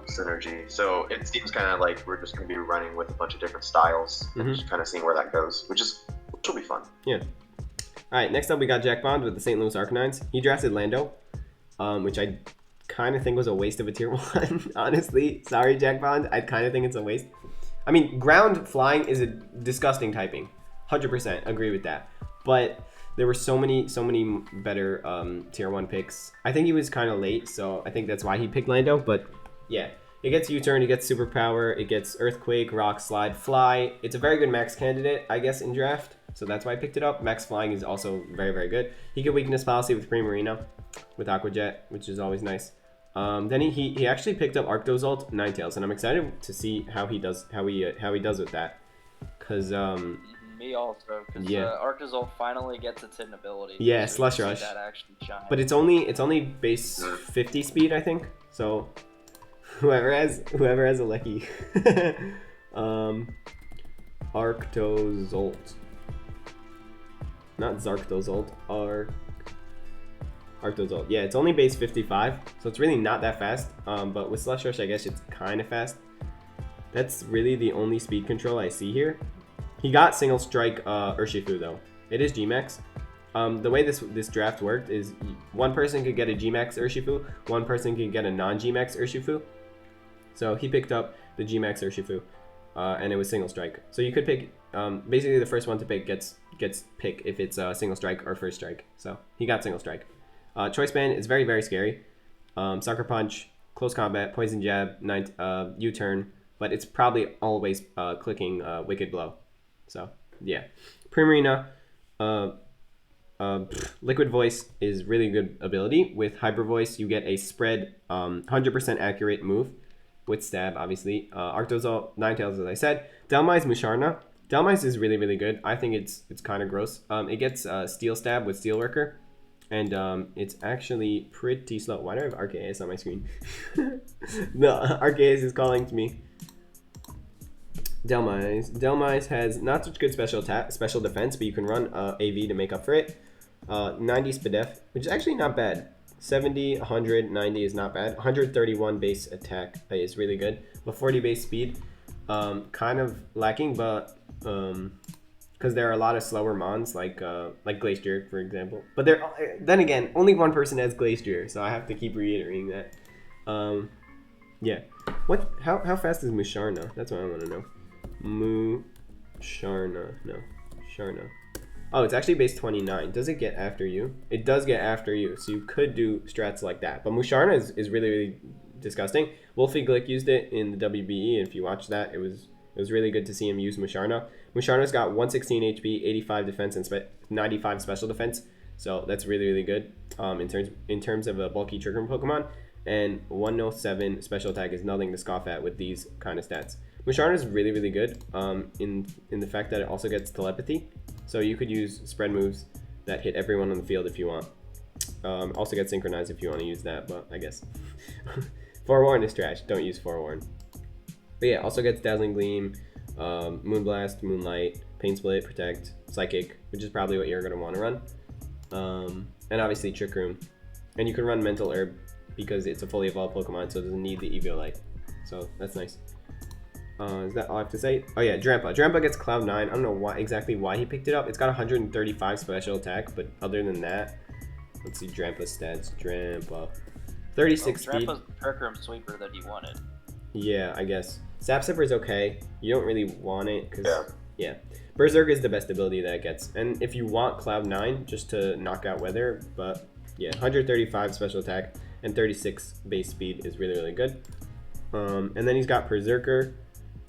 synergy. So it seems kind of like we're just going to be running with a bunch of different styles and Mhm. just kind of seeing where that goes, which will be fun. Alright, next up we got Jack Bond with the St. Louis Arcanines. He drafted Lando, which I kind of think was a waste of a tier 1, honestly. Sorry, Jack Bond. I kind of think it's a waste. I mean, ground flying is a disgusting typing. 100% agree with that. But there were so many better tier 1 picks. I think he was kind of late, so I think that's why he picked Lando. But yeah, it gets U-turn, it gets superpower, it gets earthquake, rock, slide, fly. It's a very good max candidate, I guess, in draft. So that's why I picked it up. Max flying is also very, very good. He could weakness policy with Primarina, with Aqua Jet, which is always nice. Then he actually picked up Arctozolt, Ninetales, and I'm excited to see how he does with that. Cause Me also, because Yeah. Arctozolt finally gets its hidden ability. Yeah, So we Slush can see Rush. That actually shine. but it's only base 50 speed, I think. So whoever has a Lecky. Arctozolt. Not Zarctozolt. Arctozolt. Yeah, it's only base 55, so it's really not that fast. But with Slush Rush, I guess it's kind of fast. That's really the only speed control I see here. He got single strike Urshifu though. It is Gmax. The way this draft worked is one person could get a Gmax Urshifu, one person could get a non-Gmax Urshifu. So he picked up the Gmax Urshifu, and it was single strike. So you could pick, basically the first one to pick gets pick if it's single strike or first strike. So he got single strike. Choice Band is very, very scary. Sucker Punch, Close Combat, Poison Jab, U-Turn, but it's probably always clicking Wicked Blow. So yeah, Primarina, Liquid Voice is really good ability. With Hyper Voice, you get a spread 100% accurate move with Stab, obviously. Arctozolt, Ninetales, as I said. Dhelmise Musharna. Dhelmise is really, really good. I think it's kind of gross. It gets Steel Stab with Steelworker, and it's actually pretty slow. Why do I have Arceus on my screen? No, Arceus is calling to me. Dhelmise has not such good special defense, but you can run AV to make up for it. 90 Spadef, which is actually not bad. 70, 100, 90 is not bad. 131 base attack is really good, but 40 base speed, kind of lacking. But because there are a lot of slower mons like Glacier, for example. But then again, only one person has Glacier, so I have to keep reiterating that. Yeah. How fast is Musharna? That's what I want to know. Musharna. No. Sharna. Oh, it's actually base 29. Does it get after you? It does get after you, so you could do strats like that. But Musharna is really, really disgusting. Wolfie Glick used it in the WBE, and if you watch that, it was really good to see him use Musharna. Musharna's got 116 HP, 85 defense, and 95 special defense. So that's really, really good in terms of a bulky trick room Pokemon. And 107 special attack is nothing to scoff at with these kind of stats. Musharna is really, really good in the fact that it also gets telepathy. So you could use spread moves that hit everyone on the field if you want. Also get synchronized if you want to use that, but I guess. Forewarn is trash. Don't use Forewarn. But yeah, also gets Dazzling Gleam, Moonblast, Moonlight, Pain Split, Protect, Psychic, which is probably what you're going to want to run. And obviously Trick Room. And you can run Mental Herb because it's a fully evolved Pokemon, so it doesn't need the Eviolite. So that's nice. Is that all I have to say? Oh yeah, Drampa. Drampa gets Cloud 9. I don't know exactly why he picked it up. It's got 135 special attack, but other than that, let's see Drampa's stats. Drampa. 36 speed. Drampa's the Trick Room Sweeper that he wanted. Yeah, I guess. Sap Sipper is okay. You don't really want it because yeah. Berserk is the best ability that it gets. And if you want Cloud 9 just to knock out weather, but yeah, 135 special attack and 36 base speed is really, really good. And then he's got Berserker,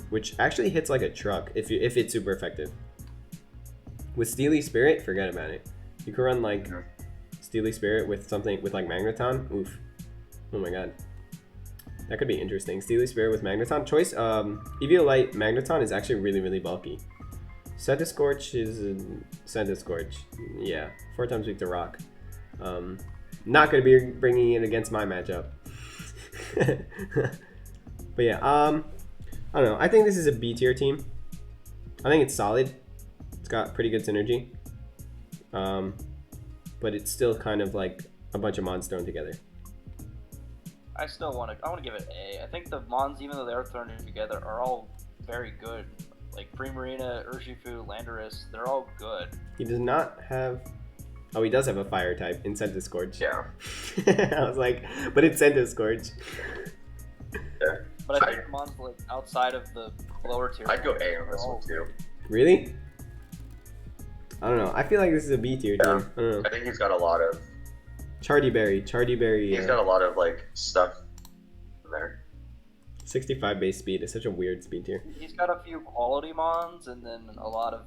which actually hits like a truck if it's super effective. With Steely Spirit, forget about it. You can run like Steely Spirit with something with like Magneton. Oof. Oh my god. That could be interesting. Steely Spirit with Magneton. Choice, Eviolite Magneton is actually really, really bulky. Centiskorch is Centiskorch. Yeah, 4 times weak to rock. Not going to be bringing it against my matchup. But yeah, I don't know. I think this is a B tier team. I think it's solid. It's got pretty good synergy. But it's still kind of like a bunch of mons thrown together. I want to give it A. I think the mons, even though they are thrown together, are all very good. Like Primarina, Urshifu, Landorus, they're all good. He does not have... Oh, he does have a fire type in Centiskorch. Yeah. I was like, but it's Centiskorch. Yeah. But I think mons like outside of the lower tier. I'd go A on this one too. Really? I don't know. I feel like this is a B tier team. I don't know. I think he's got a lot of... Chardyberry. He's got a lot of like stuff in there. 65 base speed is such a weird speed tier. He's got a few quality mons and then a lot of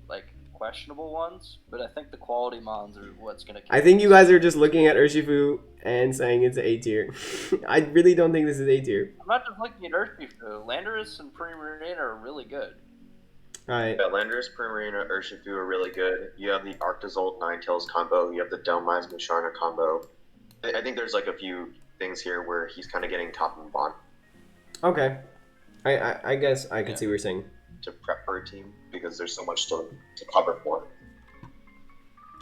like questionable ones, but I think the quality mons are what's gonna. I think you guys are just looking at Urshifu and saying it's A tier. I really don't think this is A tier. I'm not just looking at Urshifu. Landorus and Primarina are really good. Alright. Yeah, Landorus, Primarina, Urshifu are really good. You have the Arctozolt Ninetales combo. You have the Delmise Musharna combo. I think there's like a few things here where he's kind of getting top and bottom. Okay. I guess I can see what you're saying. To prep for a team because there's so much to cover for.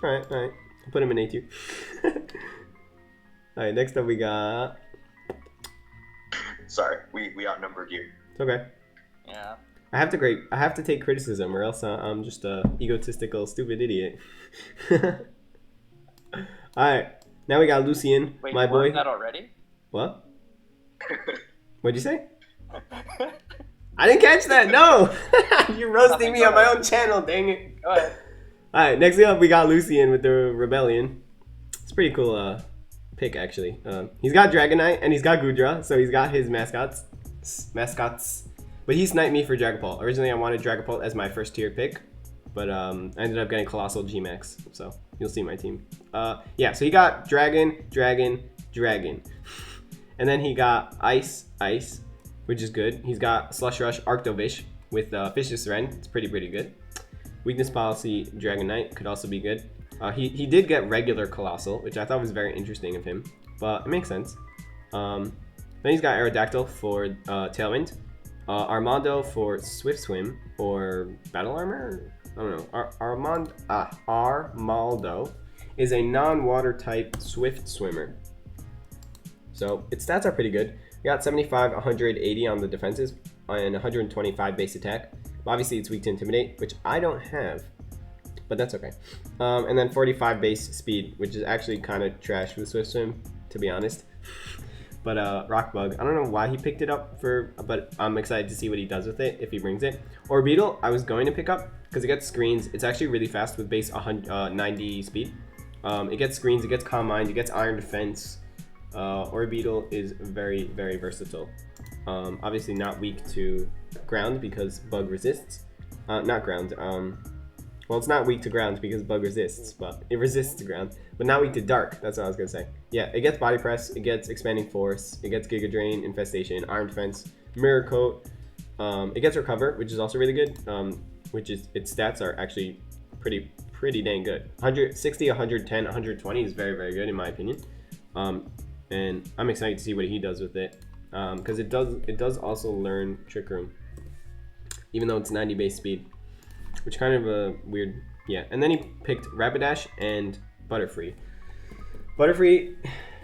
Alright. I'll put him in A tier. Alright, next up we got... Sorry, we outnumbered you. It's okay. Yeah. I have to take criticism, or else I'm just a egotistical, stupid idiot. Alright, now we got Lucian, Wait, my you boy. learned that already? What? What'd you say? I didn't catch that. No, you're roasting me on my own channel. Dang it. Go ahead. All right, next up we got Lucian with the Rebellion. It's a pretty cool pick actually. He's got Dragonite and he's got Goodra, so he's got his mascots. But he sniped me for Dragapult. Originally I wanted Dragapult as my first tier pick, but I ended up getting Colossal G-Max, so you'll see my team. Yeah, so he got Dragon. And then he got Ice, which is good. He's got Slush Rush, Arctovish with Vicious Rend. It's pretty good. Weakness Policy, Dragonite could also be good. He did get regular Colossal, which I thought was very interesting of him, but it makes sense. Then he's got Aerodactyl for Tailwind. Armando for Swift Swim or Battle Armor? I don't know. Armaldo is a non-water type Swift Swimmer. So its stats are pretty good. We got 75, 180 on the defenses and 125 base attack. Obviously, it's weak to Intimidate, which I don't have, but that's okay. And then 45 base speed, which is actually kind of trash with Swift Swim, to be honest. But Rock Bug, I don't know why he picked it up but I'm excited to see what he does with it if he brings it. Orbeetle, I was going to pick up because it gets screens. It's actually really fast with base 90 speed. It gets screens, it gets Calm Mind, it gets Iron Defense. Orbeetle is very, very versatile. Obviously not weak to ground because Bug resists. Not ground. Well, it's not weak to ground because Bug resists, but it resists to ground. But not weak to dark, that's what I was gonna say. Yeah, it gets Body Press, it gets Expanding Force, it gets Giga Drain, Infestation, Iron Defense, Mirror Coat. It gets Recover, which is also really good, which is, its stats are actually pretty dang good. 160, 110, 120 is very, very good in my opinion. And I'm excited to see what he does with it, because it does also learn Trick Room, even though it's 90 base speed. Which kind of a weird, yeah. And then he picked Rapidash and Butterfree. Butterfree,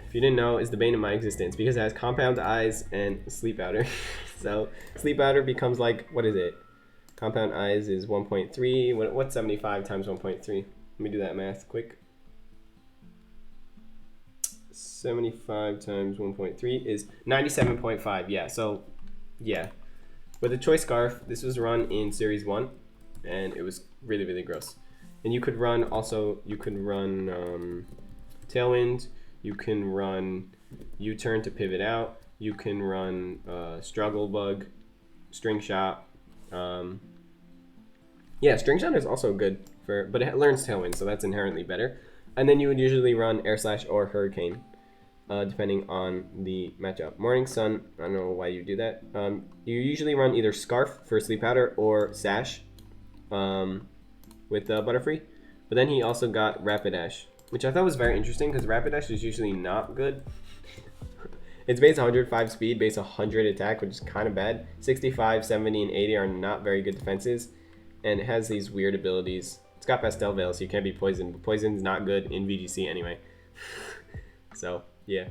if you didn't know, is the bane of my existence because it has Compound Eyes and Sleep Powder. So Sleep Powder becomes like, what is it? Compound Eyes is 1.3. What's 75 times 1.3? Let me do that math quick. 75 times 1.3 is 97.5. Yeah, so yeah. With a Choice Scarf, this was run in Series 1. And it was really, really gross. And you could run Tailwind, you can run U-Turn to pivot out, you can run Struggle Bug, String Shot. Yeah, String Shot is also good, but it learns Tailwind, so that's inherently better. And then you would usually run Air Slash or Hurricane, depending on the matchup. Morning Sun, I don't know why you do that. You usually run either Scarf for Sleep Powder or Sash. With Butterfree, but then he also got Rapidash, which I thought was very interesting because Rapidash is usually not good. It's base 105 speed, base 100 attack, which is kind of bad. 65, 70, and 80 are not very good defenses, and it has these weird abilities. It's got Pastel Veil, so you can't be poisoned, but poison's not good in VGC anyway. So yeah.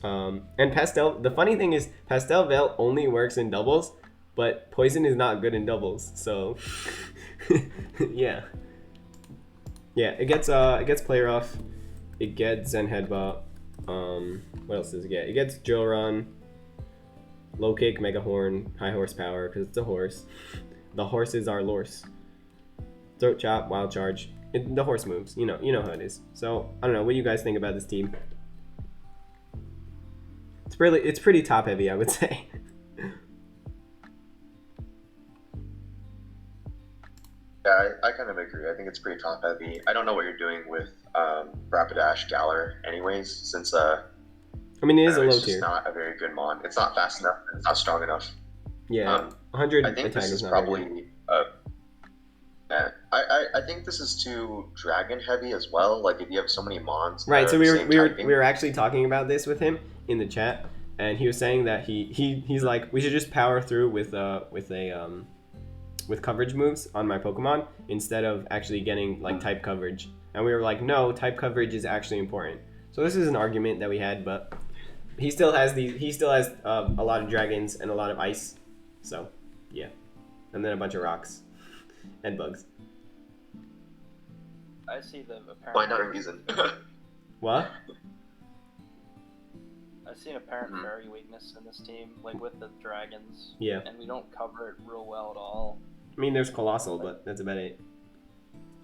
And the funny thing is, Pastel Veil only works in doubles, but Poison is not good in doubles, so yeah. Yeah, it gets Play Rough, it gets Zen Headbutt. What else does it get? It gets Drill Run, Low Kick, Mega Horn, High Horsepower because it's a horse. The horses are Lorse. Throat Chop, Wild Charge. The horse moves. You know how it is. So I don't know. What do you guys think about this team? It's pretty top heavy, I would say. Yeah, I kind of agree. I think it's pretty top heavy. I don't know what you're doing with Rapidash Galar anyways, since I mean, it is a low it's tier. It's not a very good mon. It's not fast enough. It's not strong enough. Yeah, 100 I think attack this is is not probably. I think this is too dragon heavy as well. Like if you have so many mons. Right. So we were actually talking about this with him in the chat, and he was saying that he's like, we should just power through with coverage moves on my Pokemon instead of actually getting like type coverage. And we were like, no, type coverage is actually important. So this is an argument that we had, but he still has a lot of dragons and a lot of ice. So yeah, and then a bunch of rocks and bugs. I see the apparent. Why not a reason? What? I see an apparent fairy weakness in this team, like with the dragons. Yeah. And we don't cover it real well at all. I mean, there's Colossal, but that's about it.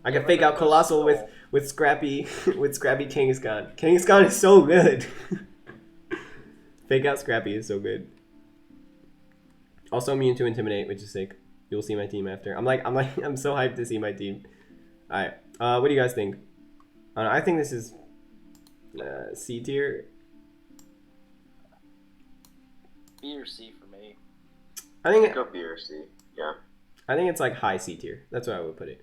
I can fake out Colossal with Scrappy Kangaskhan. Kangaskhan is so good. Fake out Scrappy is so good. Also immune to Intimidate, which is sick. You'll see my team after. I'm so hyped to see my team. All right. What do you guys think? I think this is C tier. B or C for me. I think go B or C. Yeah. I think it's like high C tier. That's where I would put it.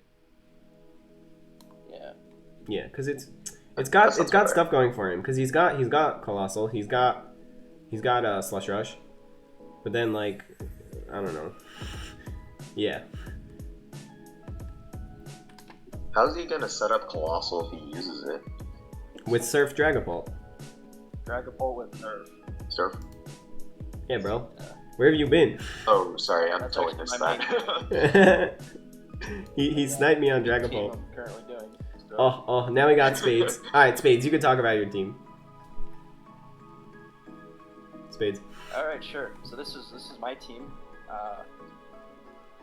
Yeah. Yeah, because it's got stuff going for him. Because he's got Colossal. He's got Slush Rush. But then like, I don't know. Yeah. How's he gonna set up Colossal if he uses it? With Surf Dragapult. Dragapult with Nerf. Surf? Yeah, bro. Yeah. Where have you been? Oh, sorry, I'm That's totally actually missed my that. he sniped me on team Dragapult. I'm currently doing. So, Oh, now we got Spades. Alright, Spades, you can talk about your team. Spades. all right, sure. So this is my team.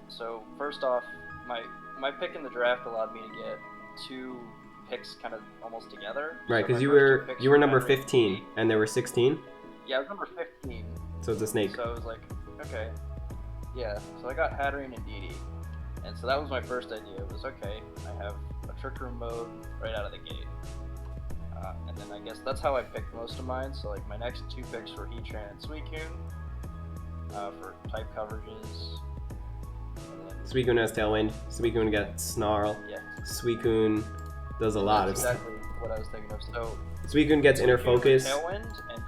So first off, my pick in the draft allowed me to get 2 picks kind of almost together. Right, So because my you first 2 were picks number Henry and 15, Didi. and there were 16, Yeah, I was number 15. so it's a snake. So I was like, okay. Yeah, so I got Hatterene and Didi. And so that was my first idea. It was, okay, I have a Trick Room mode right out of the gate. And then I guess that's how I picked most of mine. So like my next 2 picks were Heatran and Suicune for type coverages. And then, Suicune has Tailwind. Suicune got Snarl. yeah, Suicune does a lot of that's stuff. exactly what I was thinking of. So Suicune gets Inner Suicune with Focus. Tailwind and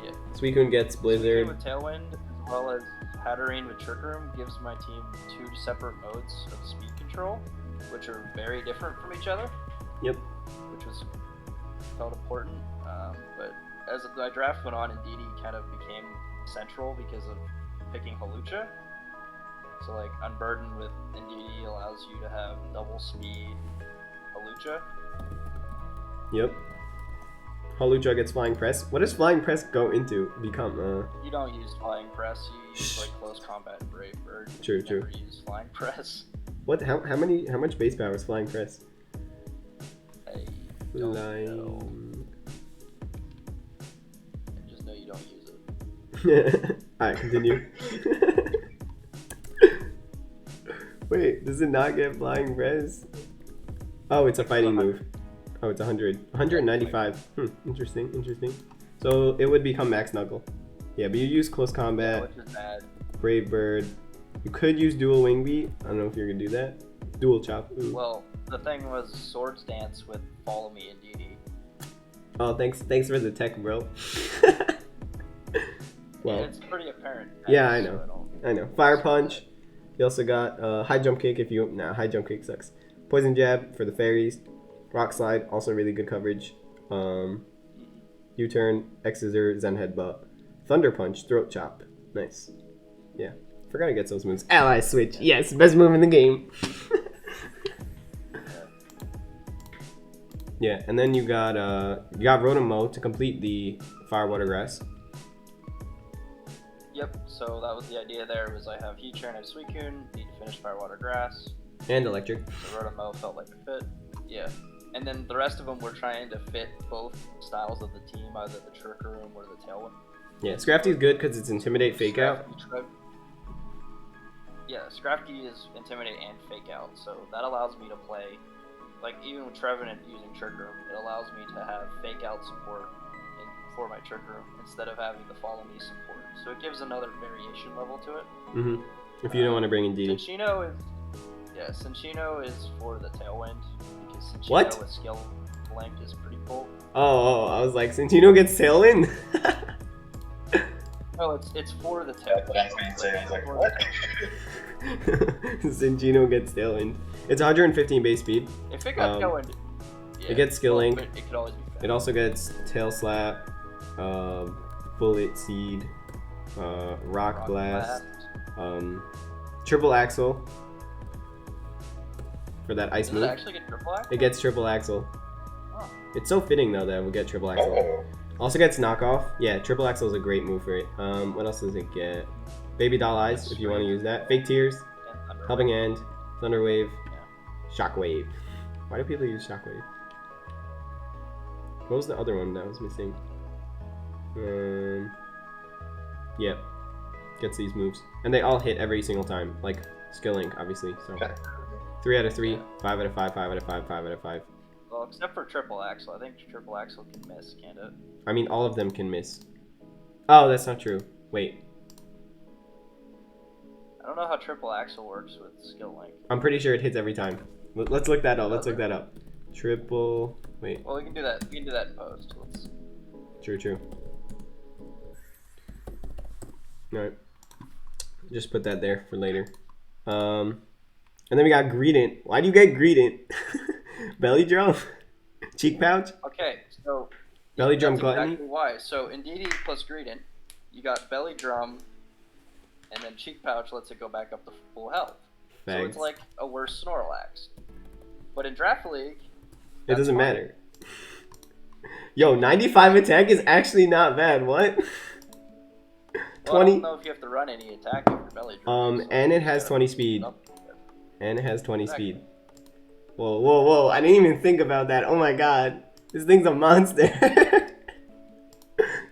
yeah, Suicune gets Suicune Blizzard. with Tailwind as well as Hatterene with Trick Room gives my team 2 separate modes of speed control, which are very different from each other. Yep. Which was felt important. But as my draft went on, Didi kind of became central because of picking Hawlucha. So like Unburdened with Indeedee allows you to have double speed Hawlucha. Yep. Hawlucha gets Flying Press. What does Flying Press go into? Become, You don't use Flying Press, you use like Close Combat and Brave Bird. True, You true. never use Flying Press. What? How much base power is Flying Press? I don't know. Flying. I just know you don't use it. Alright, continue. Wait, does it not get Flying Press? Oh, it's a fighting move. Oh, it's 100. 195. Interesting. So it would become Max Knuckle. Yeah, but you use Close Yeah, Combat, which is bad. Brave Bird. You could use Dual Wing Beat. I don't know if you're gonna do that. Dual Chop. Ooh. Well, the thing was Swords Dance with Follow Me and Didi. Oh, thanks for the tech, bro. Well, It's pretty apparent. Yeah, I so know. don't- I know. Fire Punch. You also got High Jump Kick if you... Nah, High Jump Kick sucks. Poison Jab for the fairies. Rock Slide, also really good coverage. U-Turn, X-Scissor, Zen Headbutt. Thunder Punch, Throat Chop. Nice. Yeah. Forgot to get those moves. Ally Switch. Yes, best move in the game. Yeah, and then you got Rotom-Mow to complete the Fire Water Grass. Yep, so that was the idea there, was I have Heatran and Suicune, need to finish Fire Water Grass, And Electric. so Rotom-Mow felt like a fit. Yeah. And then the rest of them were trying to fit both styles of the team, either the Trick Room or the Tailwind. Yeah, Scrafty's good because it's Intimidate, Fake Out. Yeah, Scrafty is Intimidate and Fake Out, so that allows me to play, like even with Trevenant using Trick Room, it allows me to have Fake Out support for my Trick Room instead of having the Follow Me support. So it gives another variation level to it. If you don't want to bring in Didi. Cinccino is for the Tailwind, because Cinccino What? with Skill Link is pretty cool. Oh, I was like, Cinccino gets Tailwind? No, it's for the Tailwind. That's what I'm saying. I was like, what? Cinccino gets Tailwind. It's 115 base speed. If it got Tailwind, yeah, It gets Skill Link. It could always be fast. It also gets Tail Slap, Bullet Seed, Rock Blast, Triple Axle for that ice Does move. it actually get triple axe? It gets Triple Axle. Oh. It's so fitting though that it would get Triple Axle. Also gets Knockoff. Yeah, Triple Axle is a great move for it. What else does it get? Baby Doll Eyes if you want to use that. Fake Tears, And Thunder. Helping Hand, Thunder Wave, Yeah. Shockwave. Why do people use Shockwave? What was the other one that was missing? Yep. Gets these moves. And they all hit every single time. Like, Skill Link, obviously. So, Okay. 3 out of 3, Yeah. 5 out of 5, 5 out of 5, 5 out of 5. Well, except for triple axle, I think triple axle can miss, can't it? I mean, all of them can miss. Oh, that's not true. Wait. I don't know how triple axle works with skill link. I'm pretty sure it hits every time. Let's look that up. Let's look that up. Triple... Wait. Well, we can do that. We can do that in post. Let's... True. Alright. Just put that there for later. And then we got Greedent. Why do you get Greedent? Belly drum? Cheek pouch? Okay, so Belly drum that's gluttony? exactly why. So in DD plus Greedent, you got Belly Drum, and then Cheek Pouch lets it go back up to full health. Thanks. So it's like a worse Snorlax. But in Draft League, It doesn't matter. Yo, 95 attack is actually not bad. What? Well, I don't know if you have to run any attack with your Belly Drum. And it has 20 speed. And it has 20 speed. Whoa, whoa, whoa. I didn't even think about that. Oh my god. This thing's a monster.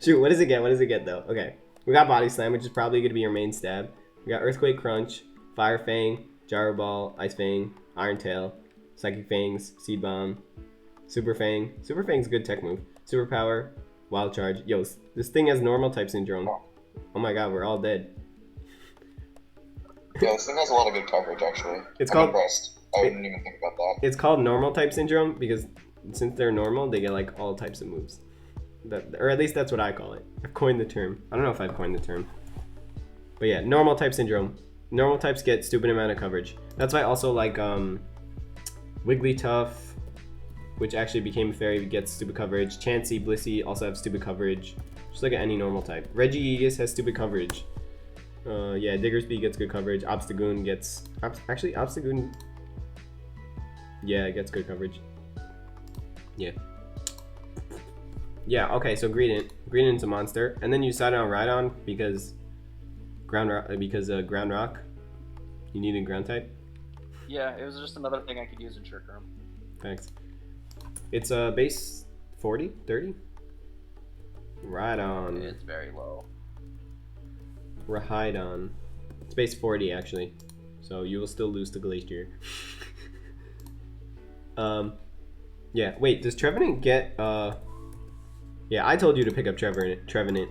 Shoot, what does it get? What does it get, though? Okay. We got Body Slam, which is probably going to be your main stab. We got Earthquake Crunch, Fire Fang, Gyro Ball, Ice Fang, Iron Tail, Psychic Fangs, Seed Bomb, Super Fang. Super Fang's a good tech move. Super Power, Wild Charge. Yo, this thing has Normal type Syndrome. Oh my god, we're all dead. Yeah, this thing has a lot of good coverage, actually. I'm impressed. I didn't even think about that. It's called Normal type Syndrome because since they're normal, they get like all types of moves. Or at least that's what I call it. I've coined the term. I don't know if I've coined the term. But yeah, Normal type Syndrome. Normal types get stupid amount of coverage. That's why I also like Wigglytuff, which actually became a fairy, gets stupid coverage. Chansey, Blissey also have stupid coverage. Just like any normal type. Regigigas has stupid coverage. Yeah, Diggersby gets good coverage. Obstagoon gets... Actually, Obstagoon... Yeah, it gets good coverage. Yeah. Yeah, okay, so Greedent. Greedent's a monster. And then you decided on Rhydon because... Ground Rock. You needed ground type? Yeah, it was just another thing I could use in Trick Room. Thanks. It's base 40? 30? Rhydon. It's very low. Rhydon. It's base 40 actually. So you will still lose to Glacier. Yeah, wait, does Trevenant get yeah, I told you to pick up Trevenant.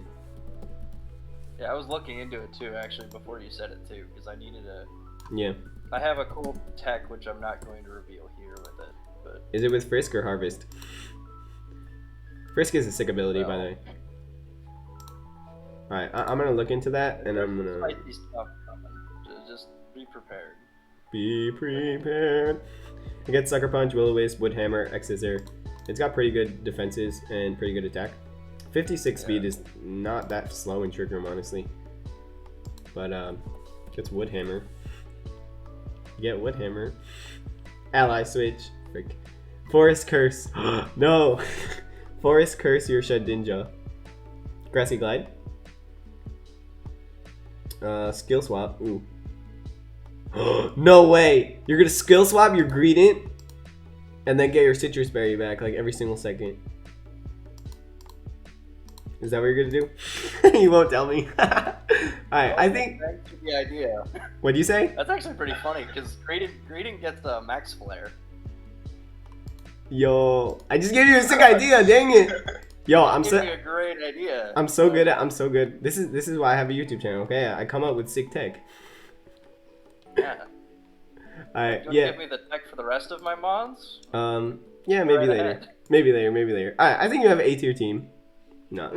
Yeah, I was looking into it too actually before you said it too, because I needed a Yeah. I have a cool tech which I'm not going to reveal here with it, but Is it with Frisk or Harvest? Frisk is a sick ability, by the way. Alright, I'm gonna look into that, and I'm gonna... Spicy stuff coming. Just be prepared. Be prepared. It gets Sucker Punch, Will-O-Wisp, Wood Hammer, X-Scissor. It's got pretty good defenses and pretty good attack. 56 speed is not that slow in Trick Room, honestly. But, gets Wood Hammer. Get Wood Hammer. Ally Switch. Frick. Forest Curse. No! Forest Curse your Shedinja. Grassy Glide. Skill Swap. Ooh. No way! You're gonna Skill Swap your Greedent and then get your Citrus Berry back like every single second. Is that what you're gonna do? You won't tell me. Alright, I think... Thanks for the idea. What'd you say? That's actually pretty funny, because Greedent gets the Max Flare. Yo, I just gave you a sick idea, dang it. Yo, I'm so... a great idea. I'm so good at... I'm so good. This is why I have a YouTube channel, okay? I come up with sick tech. Yeah. Alright, Do you yeah. want to give me the tech for the rest of my mods? Yeah, maybe Right later. ahead. Maybe later. Alright, I think you have an A-tier team. No.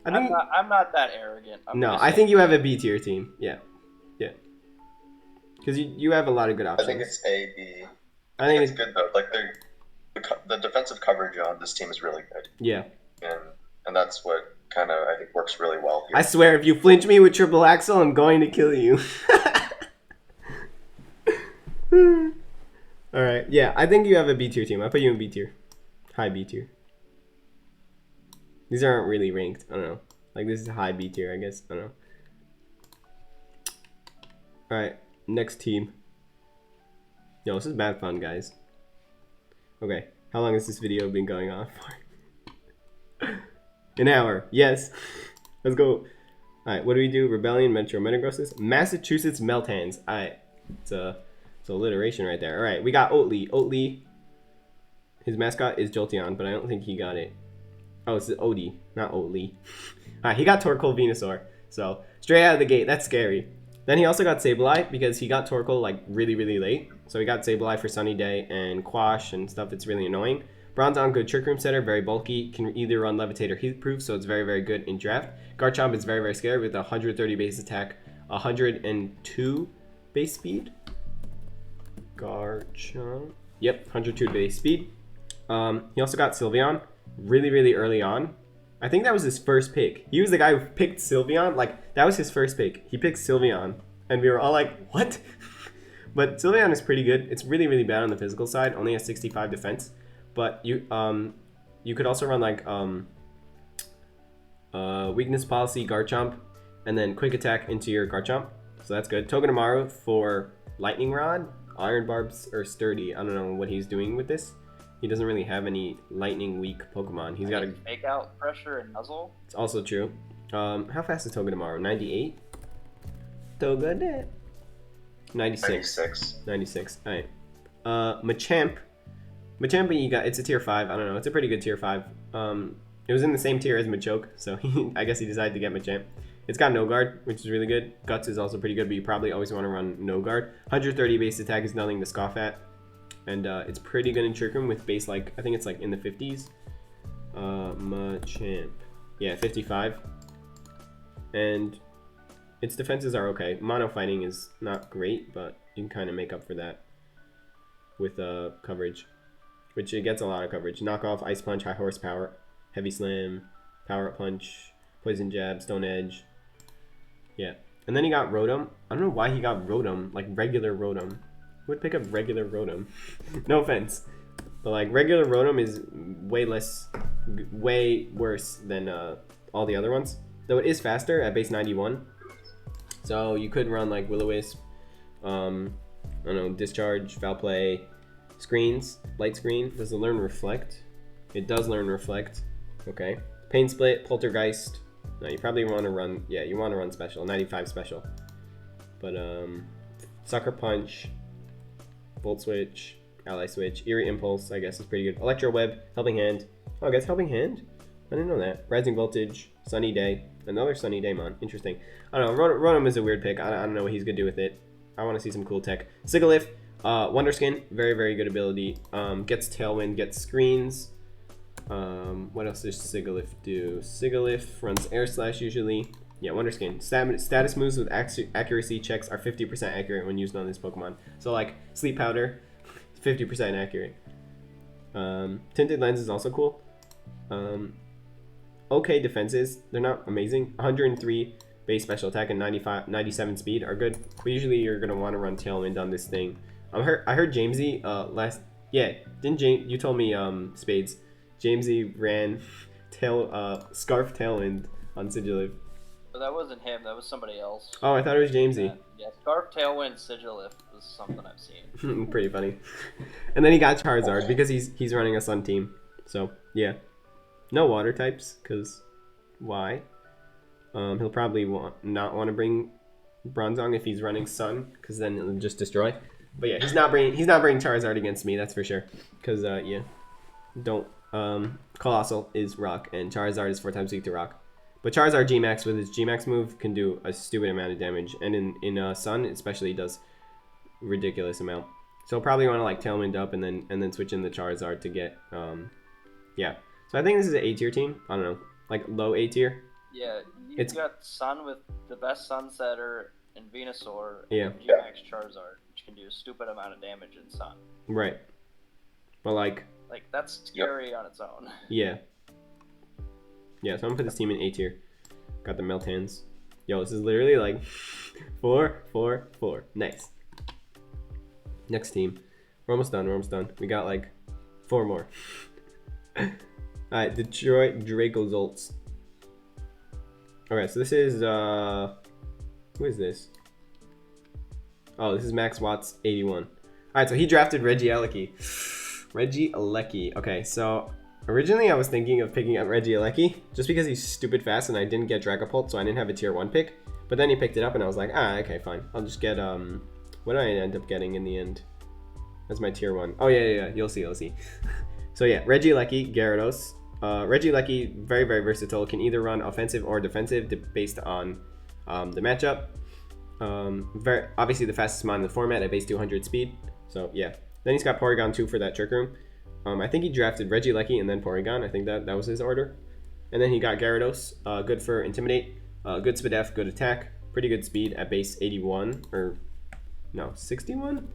I'm not that arrogant. I think you have a B-tier team. Yeah. Yeah. Because you have a lot of good options. I think it's A, B. I think it's good though. Like the defensive coverage on this team is really good. Yeah. And that's what kind of I think works really well here. I swear, if you flinch me with triple axle, I'm going to kill you. All right. Yeah, I think you have a B-tier team. I put you in B-tier. High B-tier. These aren't really ranked. I don't know. Like, this is high B tier, I guess. I don't know. Alright, next team. Yo, this is bad fun, guys. Okay, how long has this video been going on for? An hour. Yes. Let's go. Alright, what do we do? Rebellion, Metro, Metagrosses. Massachusetts Meltans. Alright, it's alliteration right there. Alright, we got Oatly. Oatly, his mascot is Jolteon, but I don't think he got it. Oh, it's Odie, not Oatly. Alright, he got Torkoal Venusaur. So, straight out of the gate, that's scary. Then he also got Sableye because he got Torkoal like really late. So he got Sableye for Sunny Day and Quash and stuff that's really annoying. Bronzong, good Trick Room setter, very bulky, can either run Levitate or Heat Proof, so it's very good in draft. Garchomp is very scary with 130 base attack, 102 base speed. Garchomp. Yep, 102 base speed. He also got Sylveon really early on. I think that was his first pick. He was the guy who picked Sylveon. Like, that was his first pick. He picked Sylveon. And we were all like, what? But Sylveon is pretty good. It's really, really bad on the physical side. Only has 65 defense. But you could also run like weakness policy, Garchomp, and then quick attack into your Garchomp. So that's good. Togedemaru for lightning rod, iron barbs, or sturdy. I don't know what he's doing with this. He doesn't really have any lightning weak Pokemon. He's got a fake out pressure and nuzzle. It's also true. How fast is Togedemaru? 98. Togedemaru. 96. 96. All right. Machamp. Machamp, you got. It's a tier 5. I don't know. It's a pretty good tier 5. It was in the same tier as Machoke, so I guess he decided to get Machamp. It's got no guard, which is really good. Guts is also pretty good, but you probably always want to run no guard. 130 base attack is nothing to scoff at. And it's pretty good in Trick Room with base, like, I think it's like in the 50s. Machamp. Yeah, 55. And its defenses are okay. Mono fighting is not great, but you can kind of make up for that with coverage. Which it gets a lot of coverage. Knockoff, Ice Punch, High Horsepower, Heavy Slam, Power Up Punch, Poison Jab, Stone Edge. Yeah. And then he got Rotom. I don't know why he got Rotom, like regular Rotom. Who would pick up regular Rotom? No offense. But like regular Rotom is way worse than all the other ones. Though it is faster at base 91. So you could run like Will-O-Wisp, I don't know, Discharge, Foul Play, Screens, Light Screen. Does it learn Reflect? It does learn Reflect. Okay. Pain Split, Poltergeist. No, you probably want to run, yeah, you want to run special, 95 special. But, Sucker Punch, Volt Switch, Ally Switch, Eerie Impulse, I guess is pretty good. Electro Web, Helping Hand. Oh, I guess Helping Hand? I didn't know that. Rising Voltage, Sunny Day, another Sunny Daemon. Interesting. I don't know, Rotom is a weird pick. I don't know what he's going to do with it. I want to see some cool tech. Sigilyph, Wonder Skin, very, very good ability. Gets Tailwind, gets Screens. What else does Sigilyph do? Sigilyph runs Air Slash usually. Yeah, Wonder Skin. Status moves with accuracy checks are 50% accurate when used on this Pokemon. So like Sleep Powder, 50% accurate. Tinted Lens is also cool. Okay defenses. They're not amazing. 103 base special attack and 97 speed are good. But usually you're gonna want to run Tailwind on this thing. I heard Jamesy you told me Spades. Jamesy ran Scarf Tailwind on Sigilyph. But that wasn't him, that was somebody else. Oh, I thought it was Jamesy. Yeah, Scarf Tailwind Sigilyph was something I've seen. Pretty funny. And then he got Charizard because he's running a Sun team. So, yeah. No water types, because why? He'll probably not want to bring Bronzong if he's running Sun, because then it'll just destroy. But yeah, he's not bringing Charizard against me, that's for sure. Because, yeah. Colossal is rock, and Charizard is 4 times weak to rock. But Charizard G-Max with his G-Max move can do a stupid amount of damage, and in Sun especially does ridiculous amount. So probably want to like Tailwind up and then switch in the Charizard to get yeah. So I think this is an A tier team. I don't know, like low A tier. Yeah, it's got Sun with the best Sunsetter and Venusaur, yeah. And G-Max Charizard, which can do a stupid amount of damage in Sun. Right, but like that's scary on its own. Yeah. Yeah, so I'm gonna put this team in A tier. Got the Meltans. Yo, this is literally like 4, 4, 4. Nice. Next team. We're almost done. We got like 4 more. Alright, Detroit Dracozolts. Alright, so this is who is this? Oh, this is Max Watts 81. Alright, so he drafted Argie Arcanines. Okay, so originally I was thinking of picking up Argie Arcanines just because he's stupid fast and I didn't get Dragapult, so I didn't have a tier 1 pick. But then he picked it up and I was like, okay, fine. I'll just get what did I end up getting in the end? That's my tier 1. Oh yeah, you'll see. So yeah, Argie Arcanines, Gyarados. Argie Arcanines, very, very versatile. Can either run offensive or defensive based on the matchup. Obviously the fastest mon in the format at base 200 speed. So yeah. Then he's got Porygon 2 for that Trick Room. I think he drafted Argie Arcanines and then Porygon. I think that was his order. And then he got Gyarados, good for Intimidate, good Spadef, good attack, pretty good speed at base 81, or no, 61?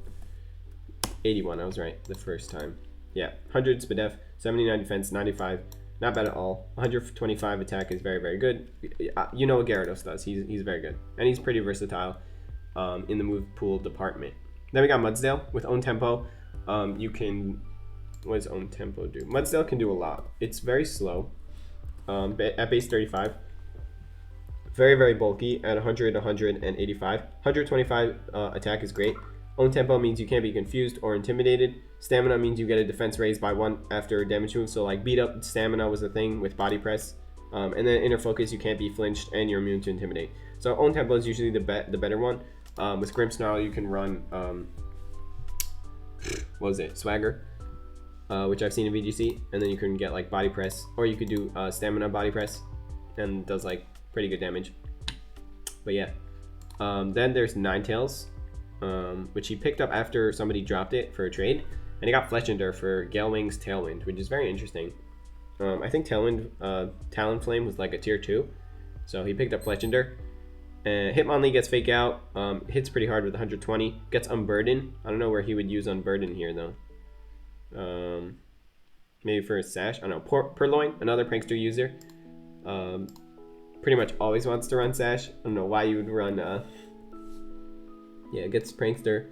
81, I was right the first time. Yeah, 100 Spadef, 79 defense, 95 not bad at all. 125 attack is very, very good. You know what Gyarados does. He's very good. And he's pretty versatile in the move pool department. Then we got Mudsdale with Own Tempo. You can... What does Own Tempo do? Mudsdale can do a lot. It's very slow at base 35. Very, very bulky at 100, 185. 125 attack is great. Own Tempo means you can't be confused or intimidated. Stamina means you get a defense raised by 1 after damage move. So like beat up stamina was a thing with body press. And then inner focus, you can't be flinched and you're immune to intimidate. So Own Tempo is usually the better one. With Grimmsnarl, you can run what was it? Swagger, which I've seen in VGC, and then you can get like body press, or you could do stamina body press, and does like pretty good damage. But yeah, then there's Ninetales, which he picked up after somebody dropped it for a trade, and he got Fletchinder for Galewing's Tailwind, which is very interesting. I think Tailwind, Talonflame was like a tier 2, so he picked up Fletchinder. Hitmonlee gets Fake Out, hits pretty hard with 120, gets Unburden. I don't know where he would use Unburden here though. Maybe for his Sash, I don't know. Purloin, another Prankster user. Pretty much always wants to run Sash. I don't know why you would run, yeah, gets Prankster.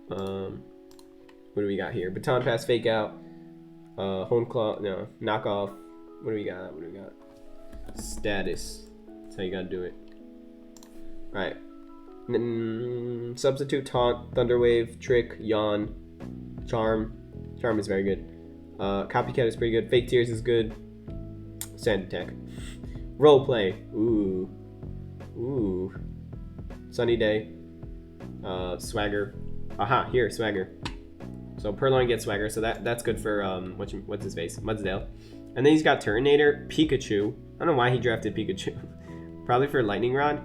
What do we got here? Baton Pass, Fake Out, Hone Claw, no, Knockoff. What do we got? Status. That's how you gotta do it. Alright. Substitute, Taunt, Thunderwave, Trick, Yawn, Charm. Charm is very good. Copycat is pretty good. Fake Tears is good. Sand Attack. Roleplay. Ooh. Sunny Day. Swagger. Aha, here, Swagger. So Purloin gets Swagger, so that's good for what's his face? Mudsdale. And then he's got Turtonator, Pikachu. I don't know why he drafted Pikachu. Probably for Lightning Rod.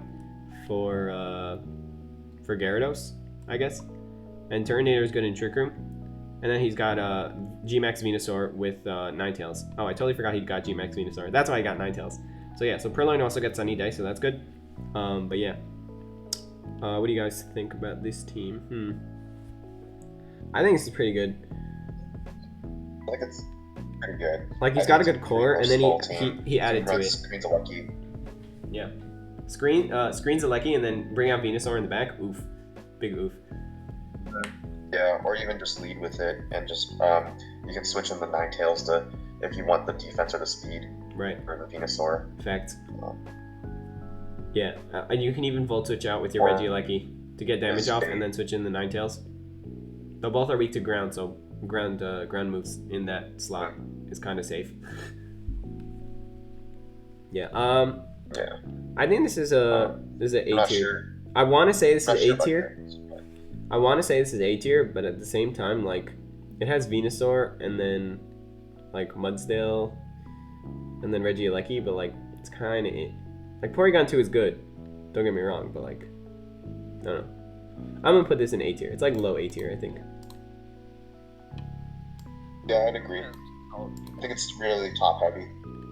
For Gyarados, I guess. And Turtonator is good in Trick Room. And then he's got G-Max Venusaur with Ninetales. Oh, I totally forgot he got G-Max Venusaur. That's why I got Ninetales. So yeah, so Purloin also gets Sunny Day, so that's good. But yeah. What do you guys think about this team? I think this is pretty good. I think it's pretty good. Like he's got a good core, and then he added to it. Screen's a lucky. Yeah. Screen's a Lecky, and then bring out Venusaur in the back. Oof. Big oof. Yeah, or even just lead with it, and just you can switch in the Ninetales to if you want the defense or the speed. Right. For the Venusaur. Fact. Yeah, and you can even Volt Switch out with your Regieleki to get damage off, and then switch in the Ninetales. Though both are weak to ground, so ground moves in that slot is kind of safe. Yeah. Yeah. I think this is a A tier. Sure. I want to say this is Sure A tier. I want to say this is A tier, but at the same time, like it has Venusaur and then like Mudsdale and then Regieleki, but like it's kind of like Porygon 2 is good. Don't get me wrong, but like I don't know. I'm gonna put this in A tier. It's like low A tier, I think. Yeah, I'd agree. I think it's really top heavy.